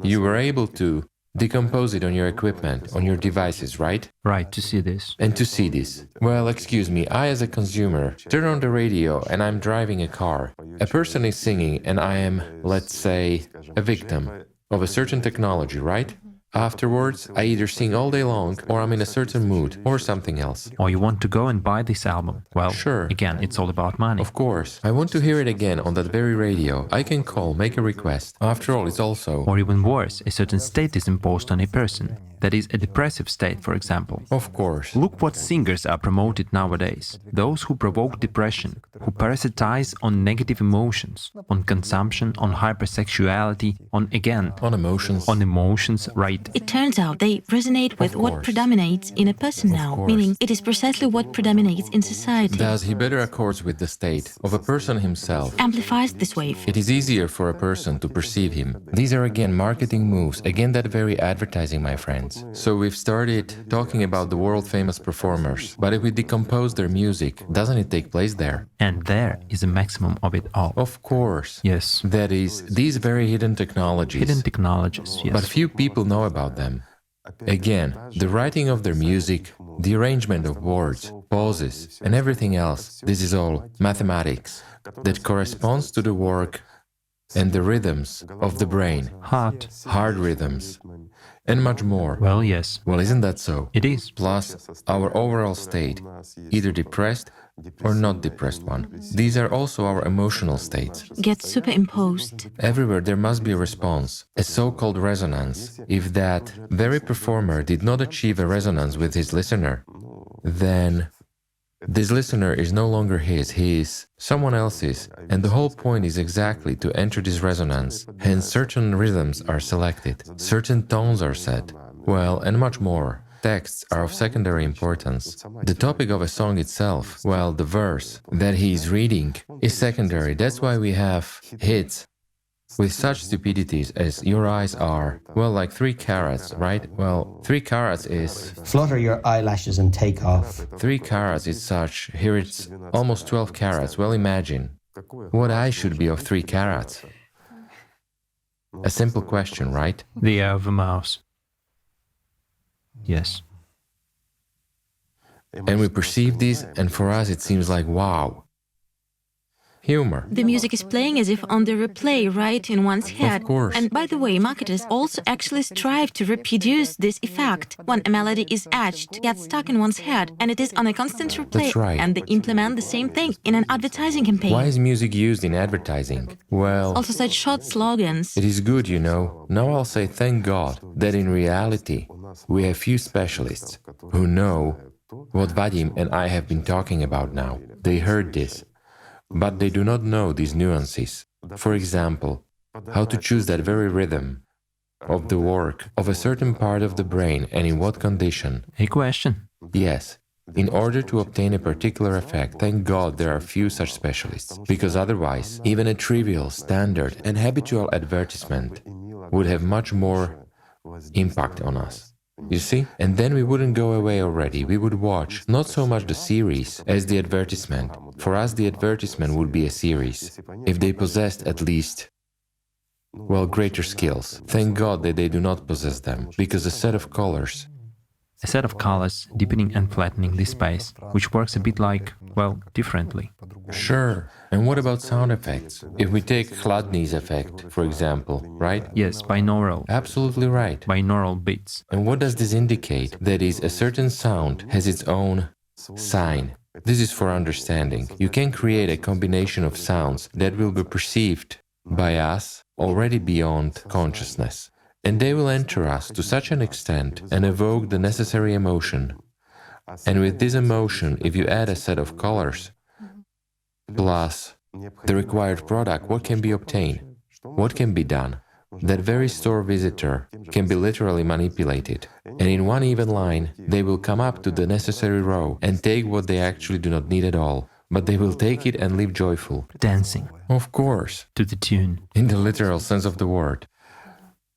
[SPEAKER 2] You were able to decompose it on your equipment, on your devices, right?
[SPEAKER 6] Right, to see this.
[SPEAKER 2] And to see this. Well, excuse me, I as a consumer turn on the radio and I'm driving a car. A person is singing and I am, let's say, a victim of a certain technology, right? Afterwards, I either sing all day long, or I'm in a certain mood, or something else.
[SPEAKER 6] Or you want to go and buy this album. Well,
[SPEAKER 2] Sure.
[SPEAKER 6] again, it's all about money.
[SPEAKER 2] Of course. I want to hear it again on that very radio. I can call, make a request. After all, it's also...
[SPEAKER 6] Or even worse, a certain state is imposed on a person. That is, a depressive state, for example.
[SPEAKER 2] Of course.
[SPEAKER 6] Look what singers are promoted nowadays. Those who provoke depression, who parasitize on negative emotions, on consumption, on hypersexuality, on emotions, right?
[SPEAKER 1] It turns out they resonate with what
[SPEAKER 2] course.
[SPEAKER 1] predominates in a person now,
[SPEAKER 2] course.
[SPEAKER 1] meaning it is precisely what predominates in society.
[SPEAKER 2] Thus, he better accords with the state of a person himself.
[SPEAKER 1] Amplifies this wave.
[SPEAKER 2] It is easier for a person to perceive him. These are again marketing moves, again that very advertising, my friends. So we've started talking about the world-famous performers, but if we decompose their music, doesn't it take place there?
[SPEAKER 6] And there is a maximum of it all.
[SPEAKER 2] Of course.
[SPEAKER 6] Yes.
[SPEAKER 2] That is, these very hidden technologies.
[SPEAKER 6] Hidden technologies, yes.
[SPEAKER 2] But few people know about them. Again, the writing of their music, the arrangement of words, pauses, and everything else, this is all mathematics that corresponds to the work and the rhythms of the brain,
[SPEAKER 6] Heart.
[SPEAKER 2] hard rhythms, and much more.
[SPEAKER 6] Well, yes.
[SPEAKER 2] Well, isn't that so?
[SPEAKER 6] It is.
[SPEAKER 2] Plus, our overall state, either depressed or not depressed one. These are also our emotional states.
[SPEAKER 1] Gets superimposed.
[SPEAKER 2] Everywhere there must be a response, a so-called resonance. If that very performer did not achieve a resonance with his listener, then this listener is no longer his, he is someone else's, and the whole point is exactly to enter this resonance. Hence, certain rhythms are selected, certain tones are set, well, and much more. Texts are of secondary importance. The topic of a song itself, well, the verse that he is reading, is secondary. That's why we have hits with such stupidities as your eyes are, well, like 3 carats, right? Well, 3 carats is...
[SPEAKER 4] Flutter your eyelashes and take off.
[SPEAKER 2] 3 carats is such, here it's almost 12 carats. Well, imagine, what eye should be of 3 carats? A simple question, right?
[SPEAKER 6] The eye of a mouse. Yes.
[SPEAKER 2] And we perceive this, and for us it seems like, wow. Humor.
[SPEAKER 1] The music is playing as if on the replay right in one's head.
[SPEAKER 2] Of course.
[SPEAKER 1] And by the way, marketers also actually strive to reproduce this effect. When a melody is etched, gets stuck in one's head, and it is on a constant replay.
[SPEAKER 2] That's right.
[SPEAKER 1] And they implement the same thing in an advertising campaign.
[SPEAKER 2] Why is music used in advertising? Well,
[SPEAKER 1] Also such short slogans.
[SPEAKER 2] it is good, you know. Now I'll say thank God that in reality we have few specialists who know what Vadim and I have been talking about now. They heard this, but they do not know these nuances. For example, how to choose that very rhythm of the work of a certain part of the brain and in what condition.
[SPEAKER 6] A question.
[SPEAKER 2] Yes, in order to obtain a particular effect, thank God there are few such specialists, because otherwise, even a trivial, standard and habitual advertisement would have much more impact on us. You see? And then we wouldn't go away already, we would watch not so much the series as the advertisement. For us the advertisement would be a series, if they possessed at least, well, greater skills. Thank God that they do not possess them, because a set of colors,
[SPEAKER 6] A set of colors deepening and flattening the space, which works a bit like, well, differently.
[SPEAKER 2] sure. And what about sound effects? If we take Chladny's effect, for example, right?
[SPEAKER 6] Yes, binaural.
[SPEAKER 2] Absolutely right.
[SPEAKER 6] Binaural beats.
[SPEAKER 2] And what does this indicate? That is, a certain sound has its own sign. This is for understanding. You can create a combination of sounds that will be perceived by us already beyond consciousness. And they will enter us to such an extent and evoke the necessary emotion. And with this emotion, if you add a set of colors, plus the required product, what can be obtained? What can be done? That very store visitor can be literally manipulated, and in one even line they will come up to the necessary row and take what they actually do not need at all, but they will take it and live joyful.
[SPEAKER 6] Dancing.
[SPEAKER 2] Of course,
[SPEAKER 6] To the tune.
[SPEAKER 2] in the literal sense of the word.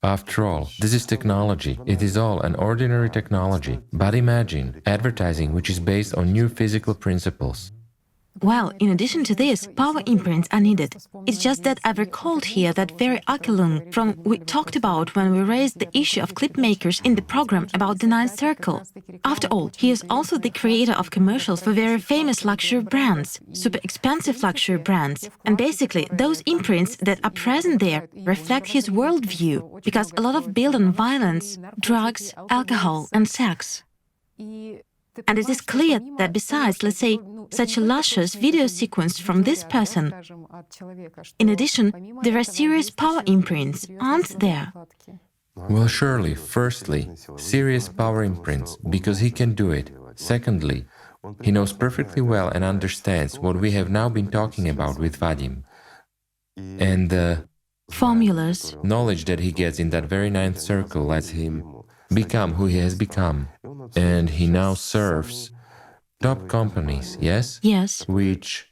[SPEAKER 2] After all, this is technology. It is all an ordinary technology. But imagine advertising which is based on new physical principles.
[SPEAKER 1] Well, in addition to this, power imprints are needed. It's just that I've recalled here that very Akilung from we talked about when we raised the issue of clip makers in the program about the Ninth Circle. After all, he is also the creator of commercials for very famous luxury brands, super expensive luxury brands. And basically, those imprints that are present there reflect his worldview, because a lot of built on violence, drugs, alcohol and sex. And it is clear that besides, let's say, such a luscious video sequence from this person, in addition, there are serious power imprints, aren't there?
[SPEAKER 2] Well, surely, firstly, serious power imprints, because he can do it. Secondly, he knows perfectly well and understands what we have now been talking about with Vadim. And the
[SPEAKER 1] Formulas.
[SPEAKER 2] knowledge that he gets in that very ninth circle lets him become who he has become. And he now serves top companies, yes?
[SPEAKER 1] Yes.
[SPEAKER 2] Which,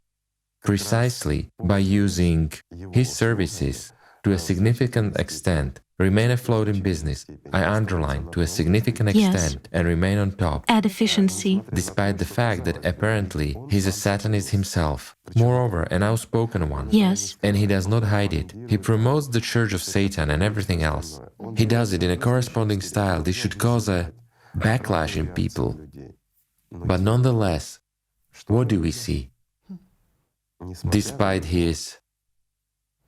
[SPEAKER 2] precisely by using his services to a significant extent, remain afloat in business. I underline, to a significant extent, and remain on top.
[SPEAKER 1] Add efficiency.
[SPEAKER 2] Despite the fact that apparently he's a Satanist himself. Moreover, an outspoken one.
[SPEAKER 1] Yes.
[SPEAKER 2] And he does not hide it. He promotes the Church of Satan and everything else. He does it in a corresponding style. This should cause a backlash in people. But nonetheless, what do we see? Despite his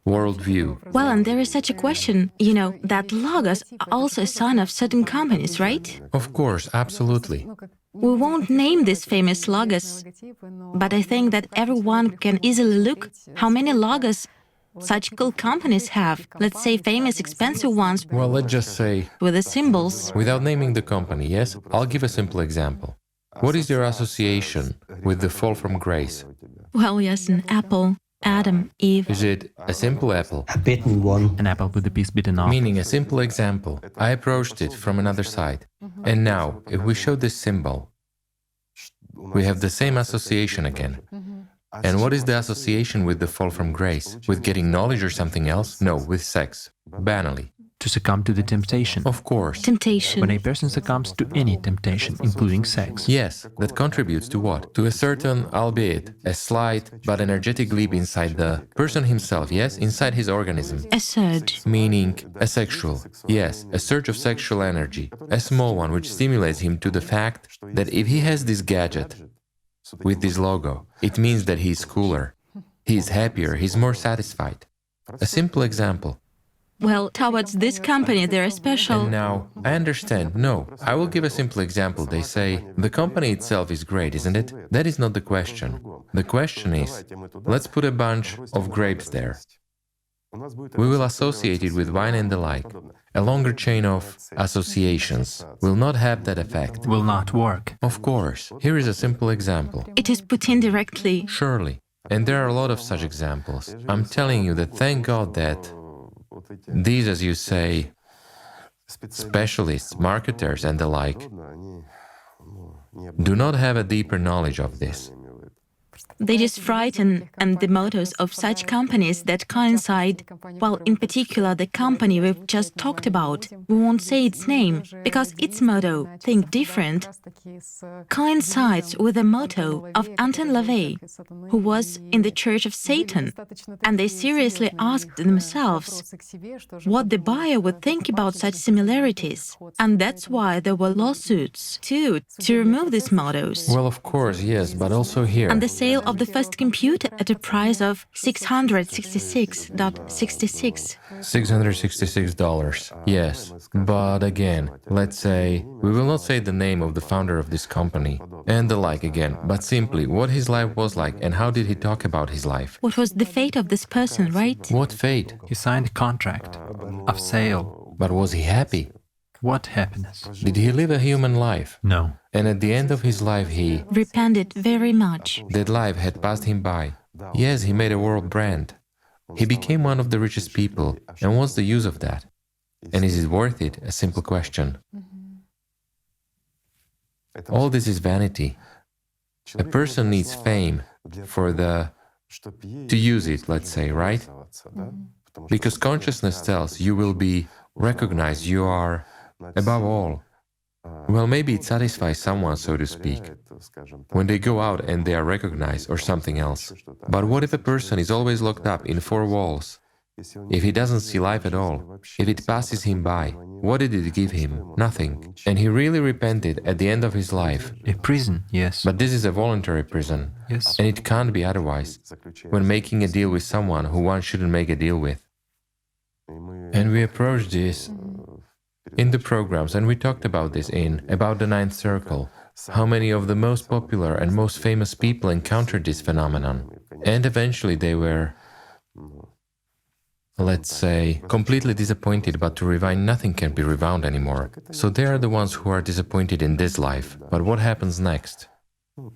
[SPEAKER 2] worldview.
[SPEAKER 1] Well, and there is such a question, that logos are also a sign of certain companies, right?
[SPEAKER 2] Of course, absolutely.
[SPEAKER 1] We won't name these famous logos, but I think that everyone can easily look how many logos such cool companies have, let's say famous expensive ones
[SPEAKER 2] Well, let's just say,
[SPEAKER 1] with the symbols.
[SPEAKER 2] without naming the company, yes? I'll give a simple example. What is your association with the fall from grace?
[SPEAKER 1] Well, yes, an apple, Adam, Eve.
[SPEAKER 2] Is it a simple apple?
[SPEAKER 4] A bitten one.
[SPEAKER 6] An apple with the piece bitten off.
[SPEAKER 2] Meaning a simple example. I approached it from another side. And now, if we show this symbol, we have the same association again. And what is the association with the fall from grace? With getting knowledge or something else? No, with sex. Banally.
[SPEAKER 6] To succumb to the temptation.
[SPEAKER 2] Of course.
[SPEAKER 1] Temptation.
[SPEAKER 6] When a person succumbs to any temptation, including sex.
[SPEAKER 2] Yes, that contributes to what? To a certain, albeit a slight but energetic leap inside the person himself, yes? Inside his organism.
[SPEAKER 1] A surge.
[SPEAKER 2] Meaning a sexual, yes, a surge of sexual energy, a small one which stimulates him to the fact that if he has this gadget with this logo, it means that he's cooler, he's happier, he's more satisfied. A simple example.
[SPEAKER 1] Well, towards this company, there are special...
[SPEAKER 2] And now, I understand, no, I will give a simple example. They say, the company itself is great, isn't it? That is not the question. The question is, let's put a bunch of grapes there. We will associate it with wine and the like. A longer chain of associations will not have that effect.
[SPEAKER 6] Will not work.
[SPEAKER 2] Of course, here is a simple example.
[SPEAKER 1] It is put in directly.
[SPEAKER 2] Surely. And there are a lot of such examples. I'm telling you that thank God that these, as you say, specialists, marketers and the like, do not have a deeper knowledge of this.
[SPEAKER 1] They just frighten and the mottos of such companies that coincide, well, in particular the company we've just talked about. We won't say its name, because its motto, Think Different, coincides with the motto of Anton LaVey, who was in the Church of Satan. And they seriously asked themselves what the buyer would think about such similarities. And that's why there were lawsuits, too, to remove these mottos.
[SPEAKER 2] Well, of course, yes, but also here.
[SPEAKER 1] And the sale of the first computer at a price of $666.66.
[SPEAKER 2] $666, yes. But again, let's say, we will not say the name of the founder of this company and the like again, but simply what his life was like and how did he talk about his life.
[SPEAKER 1] What was the fate of this person, right?
[SPEAKER 2] What fate?
[SPEAKER 6] He signed a contract of sale.
[SPEAKER 2] But was he happy?
[SPEAKER 6] What happiness?
[SPEAKER 2] Did he live a human life?
[SPEAKER 6] No.
[SPEAKER 2] And at the end of his life he...
[SPEAKER 1] Repented very much.
[SPEAKER 2] That life had passed him by. Yes, he made a world brand. He became one of the richest people. And what's the use of that? And is it worth it? A simple question. All this is vanity. A person needs fame to use it, let's say, right? Because consciousness tells you will be recognized, you are, above all, Well, maybe it satisfies someone, so to speak, when they go out and they are recognized or something else. But what if a person is always locked up in four walls? If he doesn't see life at all, if it passes him by, what did it give him? Nothing. And he really repented at the end of his life.
[SPEAKER 6] A prison, yes.
[SPEAKER 2] But this is a voluntary prison.
[SPEAKER 6] Yes.
[SPEAKER 2] And it can't be otherwise when making a deal with someone who one shouldn't make a deal with. And we approached this in the programs, and we talked about this about the Ninth Circle, how many of the most popular and most famous people encountered this phenomenon. And eventually they were, let's say, completely disappointed, but to rewind, nothing can be rewound anymore. So they are the ones who are disappointed in this life. But what happens next?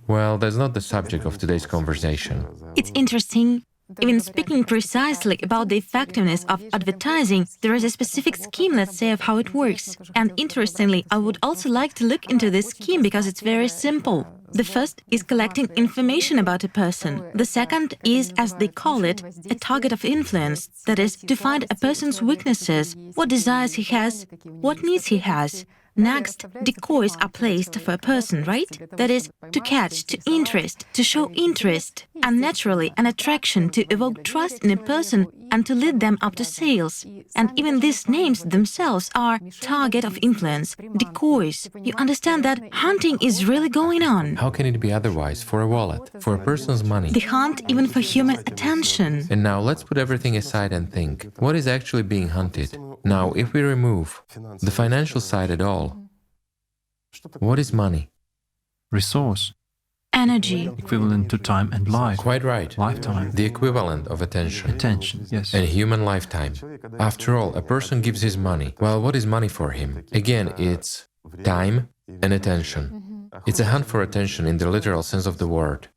[SPEAKER 2] Well, that's not the subject of today's conversation.
[SPEAKER 1] It's interesting. Even speaking precisely about the effectiveness of advertising, there is a specific scheme, let's say, of how it works. And interestingly, I would also like to look into this scheme because it's very simple. The first is collecting information about a person. The second is, as they call it, a target of influence. That is, to find a person's weaknesses, what desires he has, what needs he has. Next, decoys are placed for a person, right? That is, to catch, to interest, to show interest, and naturally an attraction to evoke trust in a person and to lead them up to sales. And even these names themselves are target of influence, decoys. You understand that hunting is really going on.
[SPEAKER 2] How can it be otherwise? For a wallet, for a person's money.
[SPEAKER 1] They hunt even for human attention.
[SPEAKER 2] And now let's put everything aside and think, what is actually being hunted? Now, if we remove the financial side at all, what is money?
[SPEAKER 6] Resource,
[SPEAKER 1] Energy.
[SPEAKER 6] equivalent to time and life.
[SPEAKER 2] Quite right.
[SPEAKER 6] Lifetime.
[SPEAKER 2] The equivalent of attention.
[SPEAKER 6] Attention, yes.
[SPEAKER 2] And human lifetime. After all, a person gives his money. Well, what is money for him? Again, it's time and attention. It's a hunt for attention in the literal sense of the word.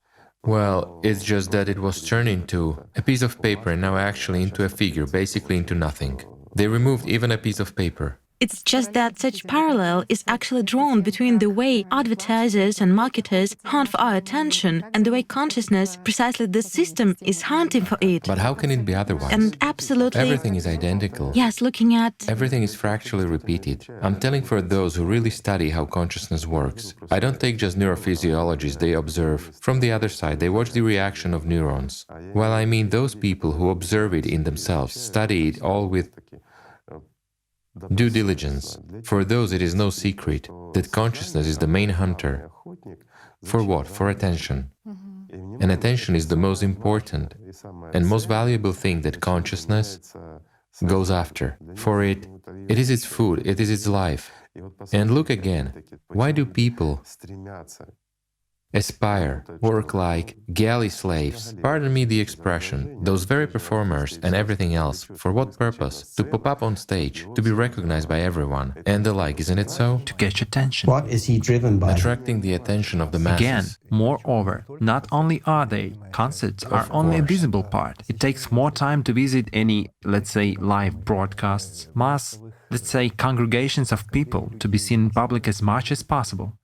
[SPEAKER 2] Well, it's just that it was turned into a piece of paper and now actually into a figure, basically into nothing. They removed even a piece of paper.
[SPEAKER 1] It's just that such parallel is actually drawn between the way advertisers and marketers hunt for our attention and the way consciousness, precisely this system, is hunting for it.
[SPEAKER 2] But how can it be otherwise?
[SPEAKER 1] And absolutely...
[SPEAKER 2] Everything is identical.
[SPEAKER 1] Yes, looking at...
[SPEAKER 2] Everything is fractally repeated. I'm telling for those who really study how consciousness works. I don't take just neurophysiologists they observe. From the other side, they watch the reaction of neurons. Well, I mean those people who observe it in themselves, study it all with due diligence. For those, it is no secret that consciousness is the main hunter. For what? For attention. And attention is the most important and most valuable thing that consciousness goes after. For it is its food, it is its life. And look again, why do people aspire, work like galley slaves, pardon me the expression, those very performers and everything else, for what purpose? To pop up on stage, to be recognized by everyone, and the like, isn't it so?
[SPEAKER 6] To catch attention.
[SPEAKER 4] What is he driven by?
[SPEAKER 2] Attracting the attention of the masses.
[SPEAKER 6] Again, moreover, not only are they, concerts are only a visible part. It takes more time to visit any, let's say, live broadcasts, mass, let's say, congregations of people, to be seen in public as much as possible.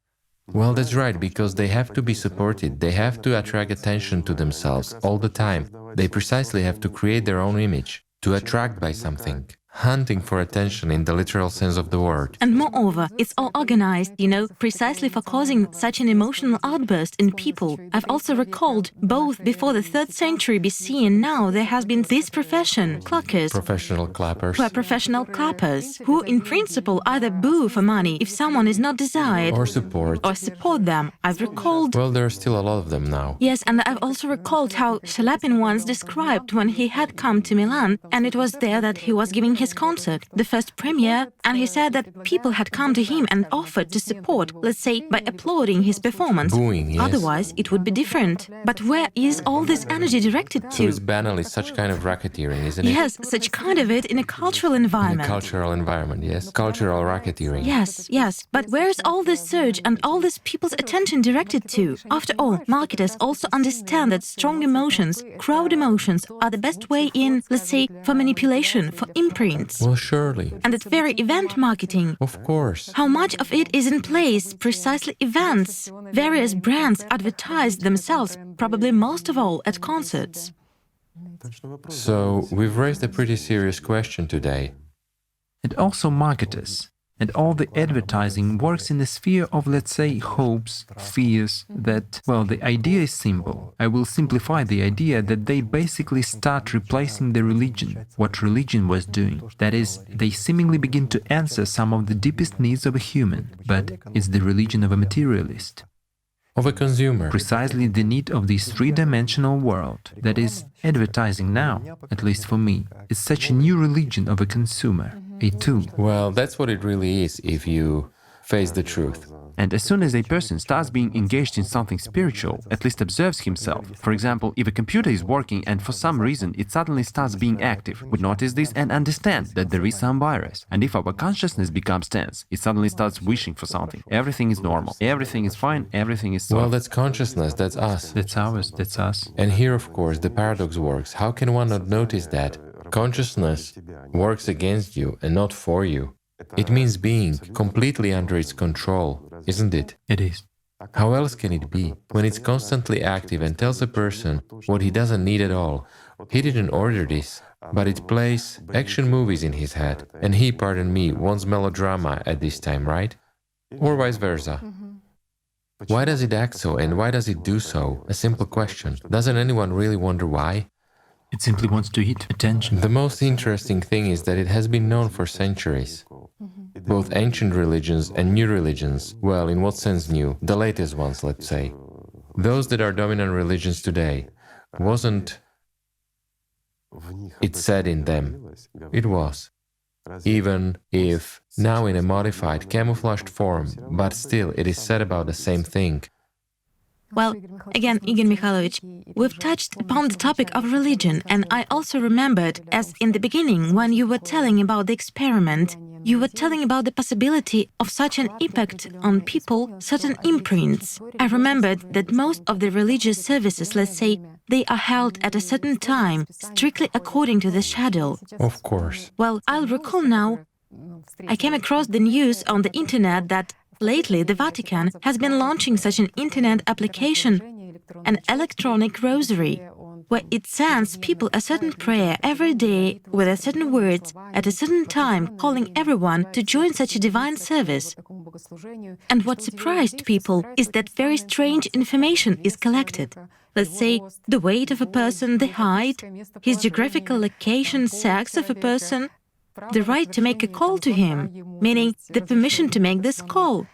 [SPEAKER 2] Well, that's right, because they have to be supported, they have to attract attention to themselves all the time. They precisely have to create their own image, to attract by something. Hunting for attention in the literal sense of the word.
[SPEAKER 1] And moreover, it's all organized, precisely for causing such an emotional outburst in people. I've also recalled, both before the 3rd century BC and now, there has been this profession, clackers.
[SPEAKER 2] Professional clappers.
[SPEAKER 1] Who are professional clappers, who in principle either boo for money if someone is not desired,
[SPEAKER 2] or support
[SPEAKER 1] them. I've recalled...
[SPEAKER 2] Well, there are still a lot of them now.
[SPEAKER 1] Yes, and I've also recalled how Shalapin once described when he had come to Milan, and it was there that he was giving his concert, the first premiere, and he said that people had come to him and offered to support, let's say, by applauding his performance.
[SPEAKER 2] Booing, yes.
[SPEAKER 1] Otherwise, it would be different. But where is all this energy directed to?
[SPEAKER 2] So it's banally such kind of racketeering, isn't it?
[SPEAKER 1] Yes, such kind of it in a cultural environment.
[SPEAKER 2] In a cultural environment, yes. Cultural racketeering.
[SPEAKER 1] Yes. But where is all this surge and all this people's attention directed to? After all, marketers also understand that strong emotions, crowd emotions, are the best way in, let's say, for manipulation, for imprint.
[SPEAKER 2] Well, surely.
[SPEAKER 1] And that very event marketing.
[SPEAKER 2] Of course.
[SPEAKER 1] How much of it is in place? Precisely events. Various brands advertise themselves, probably most of all at concerts.
[SPEAKER 2] So, we've raised a pretty serious question today.
[SPEAKER 6] And also marketers. And all the advertising works in the sphere of, let's say, hopes, fears, that, well, the idea is simple. I will simplify the idea that they basically start replacing the religion, what religion was doing. That is, they seemingly begin to answer some of the deepest needs of a human, but it's the religion of a materialist.
[SPEAKER 2] Of a consumer.
[SPEAKER 6] Precisely the need of this three-dimensional world, that is, advertising now, at least for me, is such a new religion of a consumer, a tool.
[SPEAKER 2] Well, that's what it really is if you face the truth.
[SPEAKER 7] And as soon as a person starts being engaged in something spiritual, at least observes himself, for example, if a computer is working and for some reason it suddenly starts being active, we notice this and understand that there is some virus. And if our consciousness becomes tense, it suddenly starts wishing for something. Everything is normal, everything is fine, everything is
[SPEAKER 2] Well,
[SPEAKER 7] soft.
[SPEAKER 2] that's consciousness, that's us.
[SPEAKER 6] That's ours, that's us.
[SPEAKER 2] And here, of course, the paradox works. How can one not notice that? Consciousness works against you and not for you. It means being completely under its control, isn't it?
[SPEAKER 6] It is.
[SPEAKER 2] How else can it be? When it's constantly active and tells a person what he doesn't need at all. He didn't order this, but it plays action movies in his head. And he, pardon me, wants melodrama at this time, right? Or vice versa. Why does it act so and why does it do so? A simple question. Doesn't anyone really wonder why?
[SPEAKER 6] It simply wants to eat attention.
[SPEAKER 2] The most interesting thing is that it has been known for centuries. Both ancient religions and new religions, well, in what sense new? The latest ones, let's say. Those that are dominant religions today, wasn't it said in them? It was. Even if now in a modified, camouflaged form, but still it is said about the same thing.
[SPEAKER 1] Well, again, Igor Mikhailovich, we've touched upon the topic of religion, and I also remembered, as in the beginning, when you were telling about the experiment, you were telling about the possibility of such an impact on people, certain imprints. I remembered that most of the religious services, let's say, they are held at a certain time, strictly according to the schedule.
[SPEAKER 2] Of course.
[SPEAKER 1] Well, I'll recall now, I came across the news on the internet that lately the Vatican has been launching such an internet application, an electronic rosary, where it sends people a certain prayer every day with a certain words at a certain time, calling everyone to join such a divine service. And what surprised people is that very strange information is collected. Let's say the weight of a person, the height, his geographical location, sex of a person, the right to make a call to him, meaning the permission to make this call.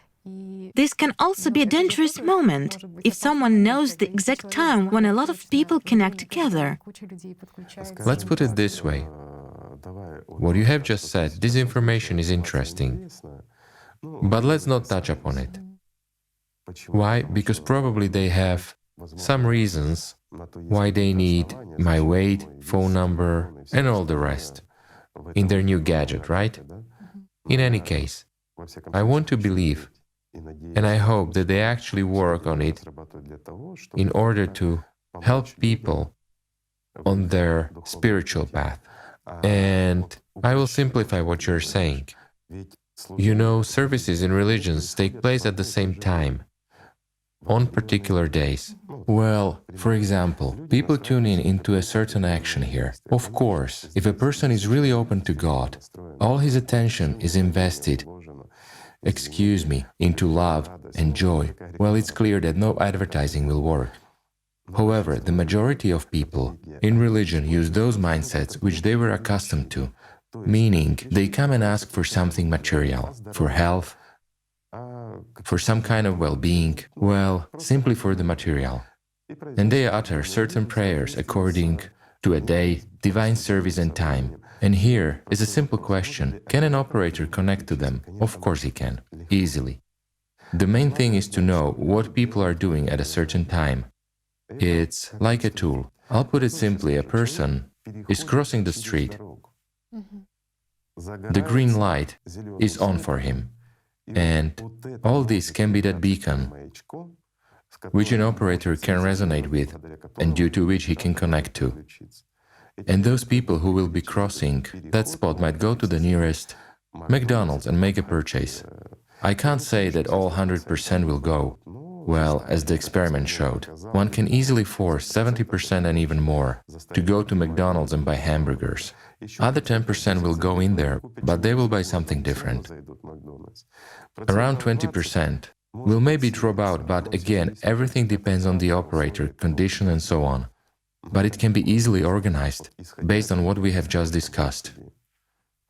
[SPEAKER 1] This can also be a dangerous moment if someone knows the exact time when a lot of people connect together.
[SPEAKER 2] Let's put it this way. What you have just said, this information is interesting. But let's not touch upon it. Why? Because probably they have some reasons why they need my weight, phone number, and all the rest in their new gadget, right? In any case, I want to believe, and I hope that they actually work on it in order to help people on their spiritual path. And I will simplify what you're saying. You know, services in religions take place at the same time, on particular days. Well, for example, people tune in into a certain action here. Of course, if a person is really open to God, all his attention is invested, into love and joy, well, it's clear that no advertising will work. However, the majority of people in religion use those mindsets which they were accustomed to, meaning they come and ask for something material, for health, for some kind of well-being, well, simply for the material. And they utter certain prayers according to a day, divine service and time. And here is a simple question. Can an operator connect to them? Of course he can, easily. The main thing is to know what people are doing at a certain time. It's like a tool. I'll put it simply, a person is crossing the street. The green light is on for him. And all this can be that beacon which an operator can resonate with and due to which he can connect to. And those people who will be crossing that spot might go to the nearest McDonald's and make a purchase. I can't say that all 100% will go, Well, as the experiment showed, one can easily force 70% and even more to go to McDonald's and buy hamburgers. Other 10% will go in there, but they will buy something different. Around 20% will maybe drop out, but again, everything depends on the operator, condition and so on. But it can be easily organized, based on what we have just discussed.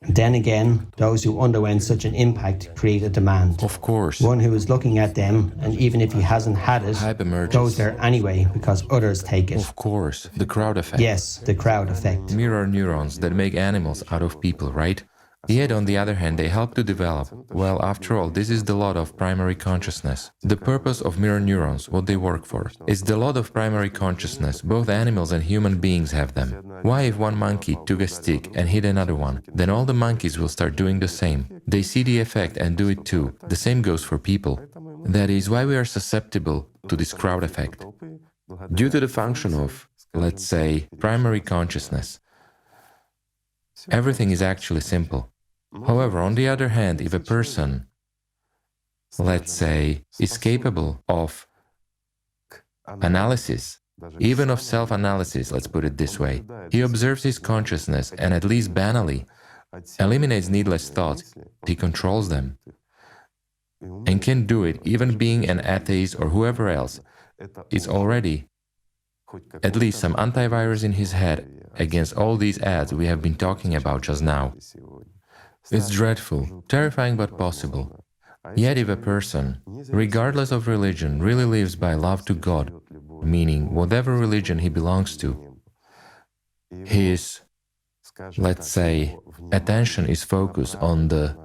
[SPEAKER 4] Then again, those who underwent such an impact create a demand.
[SPEAKER 2] Of course.
[SPEAKER 4] One who is looking at them, and even if he hasn't had it,
[SPEAKER 2] Hype emerges.
[SPEAKER 4] goes there anyway because others take it.
[SPEAKER 2] Of course, the crowd effect.
[SPEAKER 4] Yes, the crowd effect.
[SPEAKER 2] Mirror neurons that make animals out of people, right? Yet, on the other hand, they help to develop. Well, after all, this is the law of primary consciousness. The purpose of mirror neurons, what they work for, is the law of primary consciousness. Both animals and human beings have them. Why, if one monkey took a stick and hit another one, then all the monkeys will start doing the same. They see the effect and do it too. The same goes for people. That is why we are susceptible to this crowd effect. Due to the function of, let's say, primary consciousness, everything is actually simple. However, on the other hand, if a person, let's say, is capable of analysis, even of self-analysis, let's put it this way, he observes his consciousness and at least banally eliminates needless thoughts, he controls them, and can do it even being an atheist or whoever else, it's already at least some antivirus in his head against all these ads we have been talking about just now. It's dreadful, terrifying but possible. Yet if a person, regardless of religion, really lives by love to God, meaning whatever religion he belongs to, his, let's say, attention is focused on the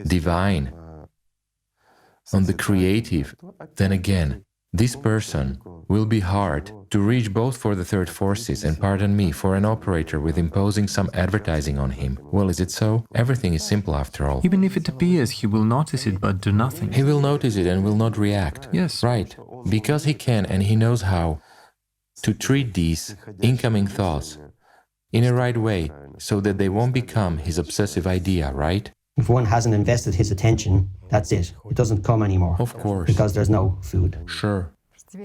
[SPEAKER 2] divine, on the creative, then again, this person will be hard to reach both for the third forces and, pardon me, for an operator with imposing some advertising on him. Well, is it so? Everything is simple after all.
[SPEAKER 6] Even if it appears, he will notice it but do nothing.
[SPEAKER 2] He will notice it and will not react.
[SPEAKER 6] Yes.
[SPEAKER 2] Right. Because he can and he knows how to treat these incoming thoughts in a right way so that they won't become his obsessive idea, right?
[SPEAKER 4] If one hasn't invested his attention, that's it. It doesn't come anymore.
[SPEAKER 2] Of course.
[SPEAKER 4] Because there's no food.
[SPEAKER 2] Sure.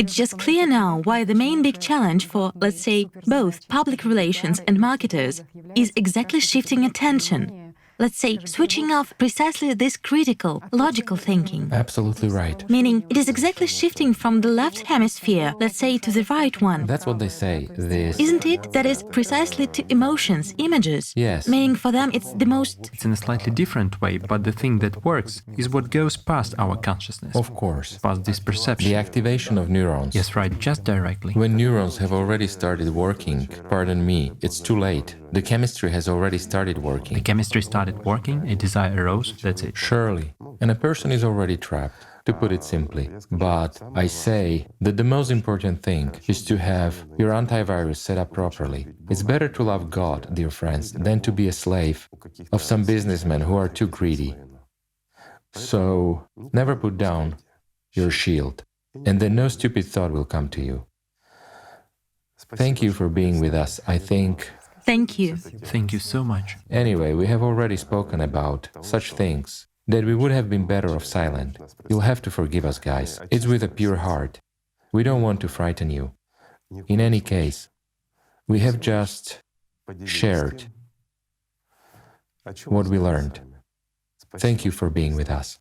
[SPEAKER 1] It's just clear now why the main big challenge for, let's say, both public relations and marketers is exactly shifting attention. Let's say, switching off precisely this critical, logical thinking.
[SPEAKER 2] Absolutely right.
[SPEAKER 1] Meaning, it is exactly shifting from the left hemisphere, let's say, to the right one.
[SPEAKER 2] That's what they say, this...
[SPEAKER 1] Isn't it? That is precisely to emotions, images.
[SPEAKER 2] Yes.
[SPEAKER 1] Meaning for them it's the most...
[SPEAKER 6] It's in a slightly different way, but the thing that works is what goes past our consciousness.
[SPEAKER 2] Of course.
[SPEAKER 6] Past this perception.
[SPEAKER 2] The activation of neurons.
[SPEAKER 6] Yes, right, just directly.
[SPEAKER 2] When neurons have already started working, pardon me, it's too late. The chemistry has already started working.
[SPEAKER 6] The chemistry started working, a desire arose, that's it.
[SPEAKER 2] Surely. And a person is already trapped, to put it simply. But I say that the most important thing is to have your antivirus set up properly. It's better to love God, dear friends, than to be a slave of some businessmen who are too greedy. So, never put down your shield, and then no stupid thought will come to you. Thank you for being with us. I think...
[SPEAKER 1] Thank you.
[SPEAKER 6] Thank you so much.
[SPEAKER 2] Anyway, we have already spoken about such things that we would have been better off silent. You'll have to forgive us, guys. It's with a pure heart. We don't want to frighten you. In any case, we have just shared what we learned. Thank you for being with us.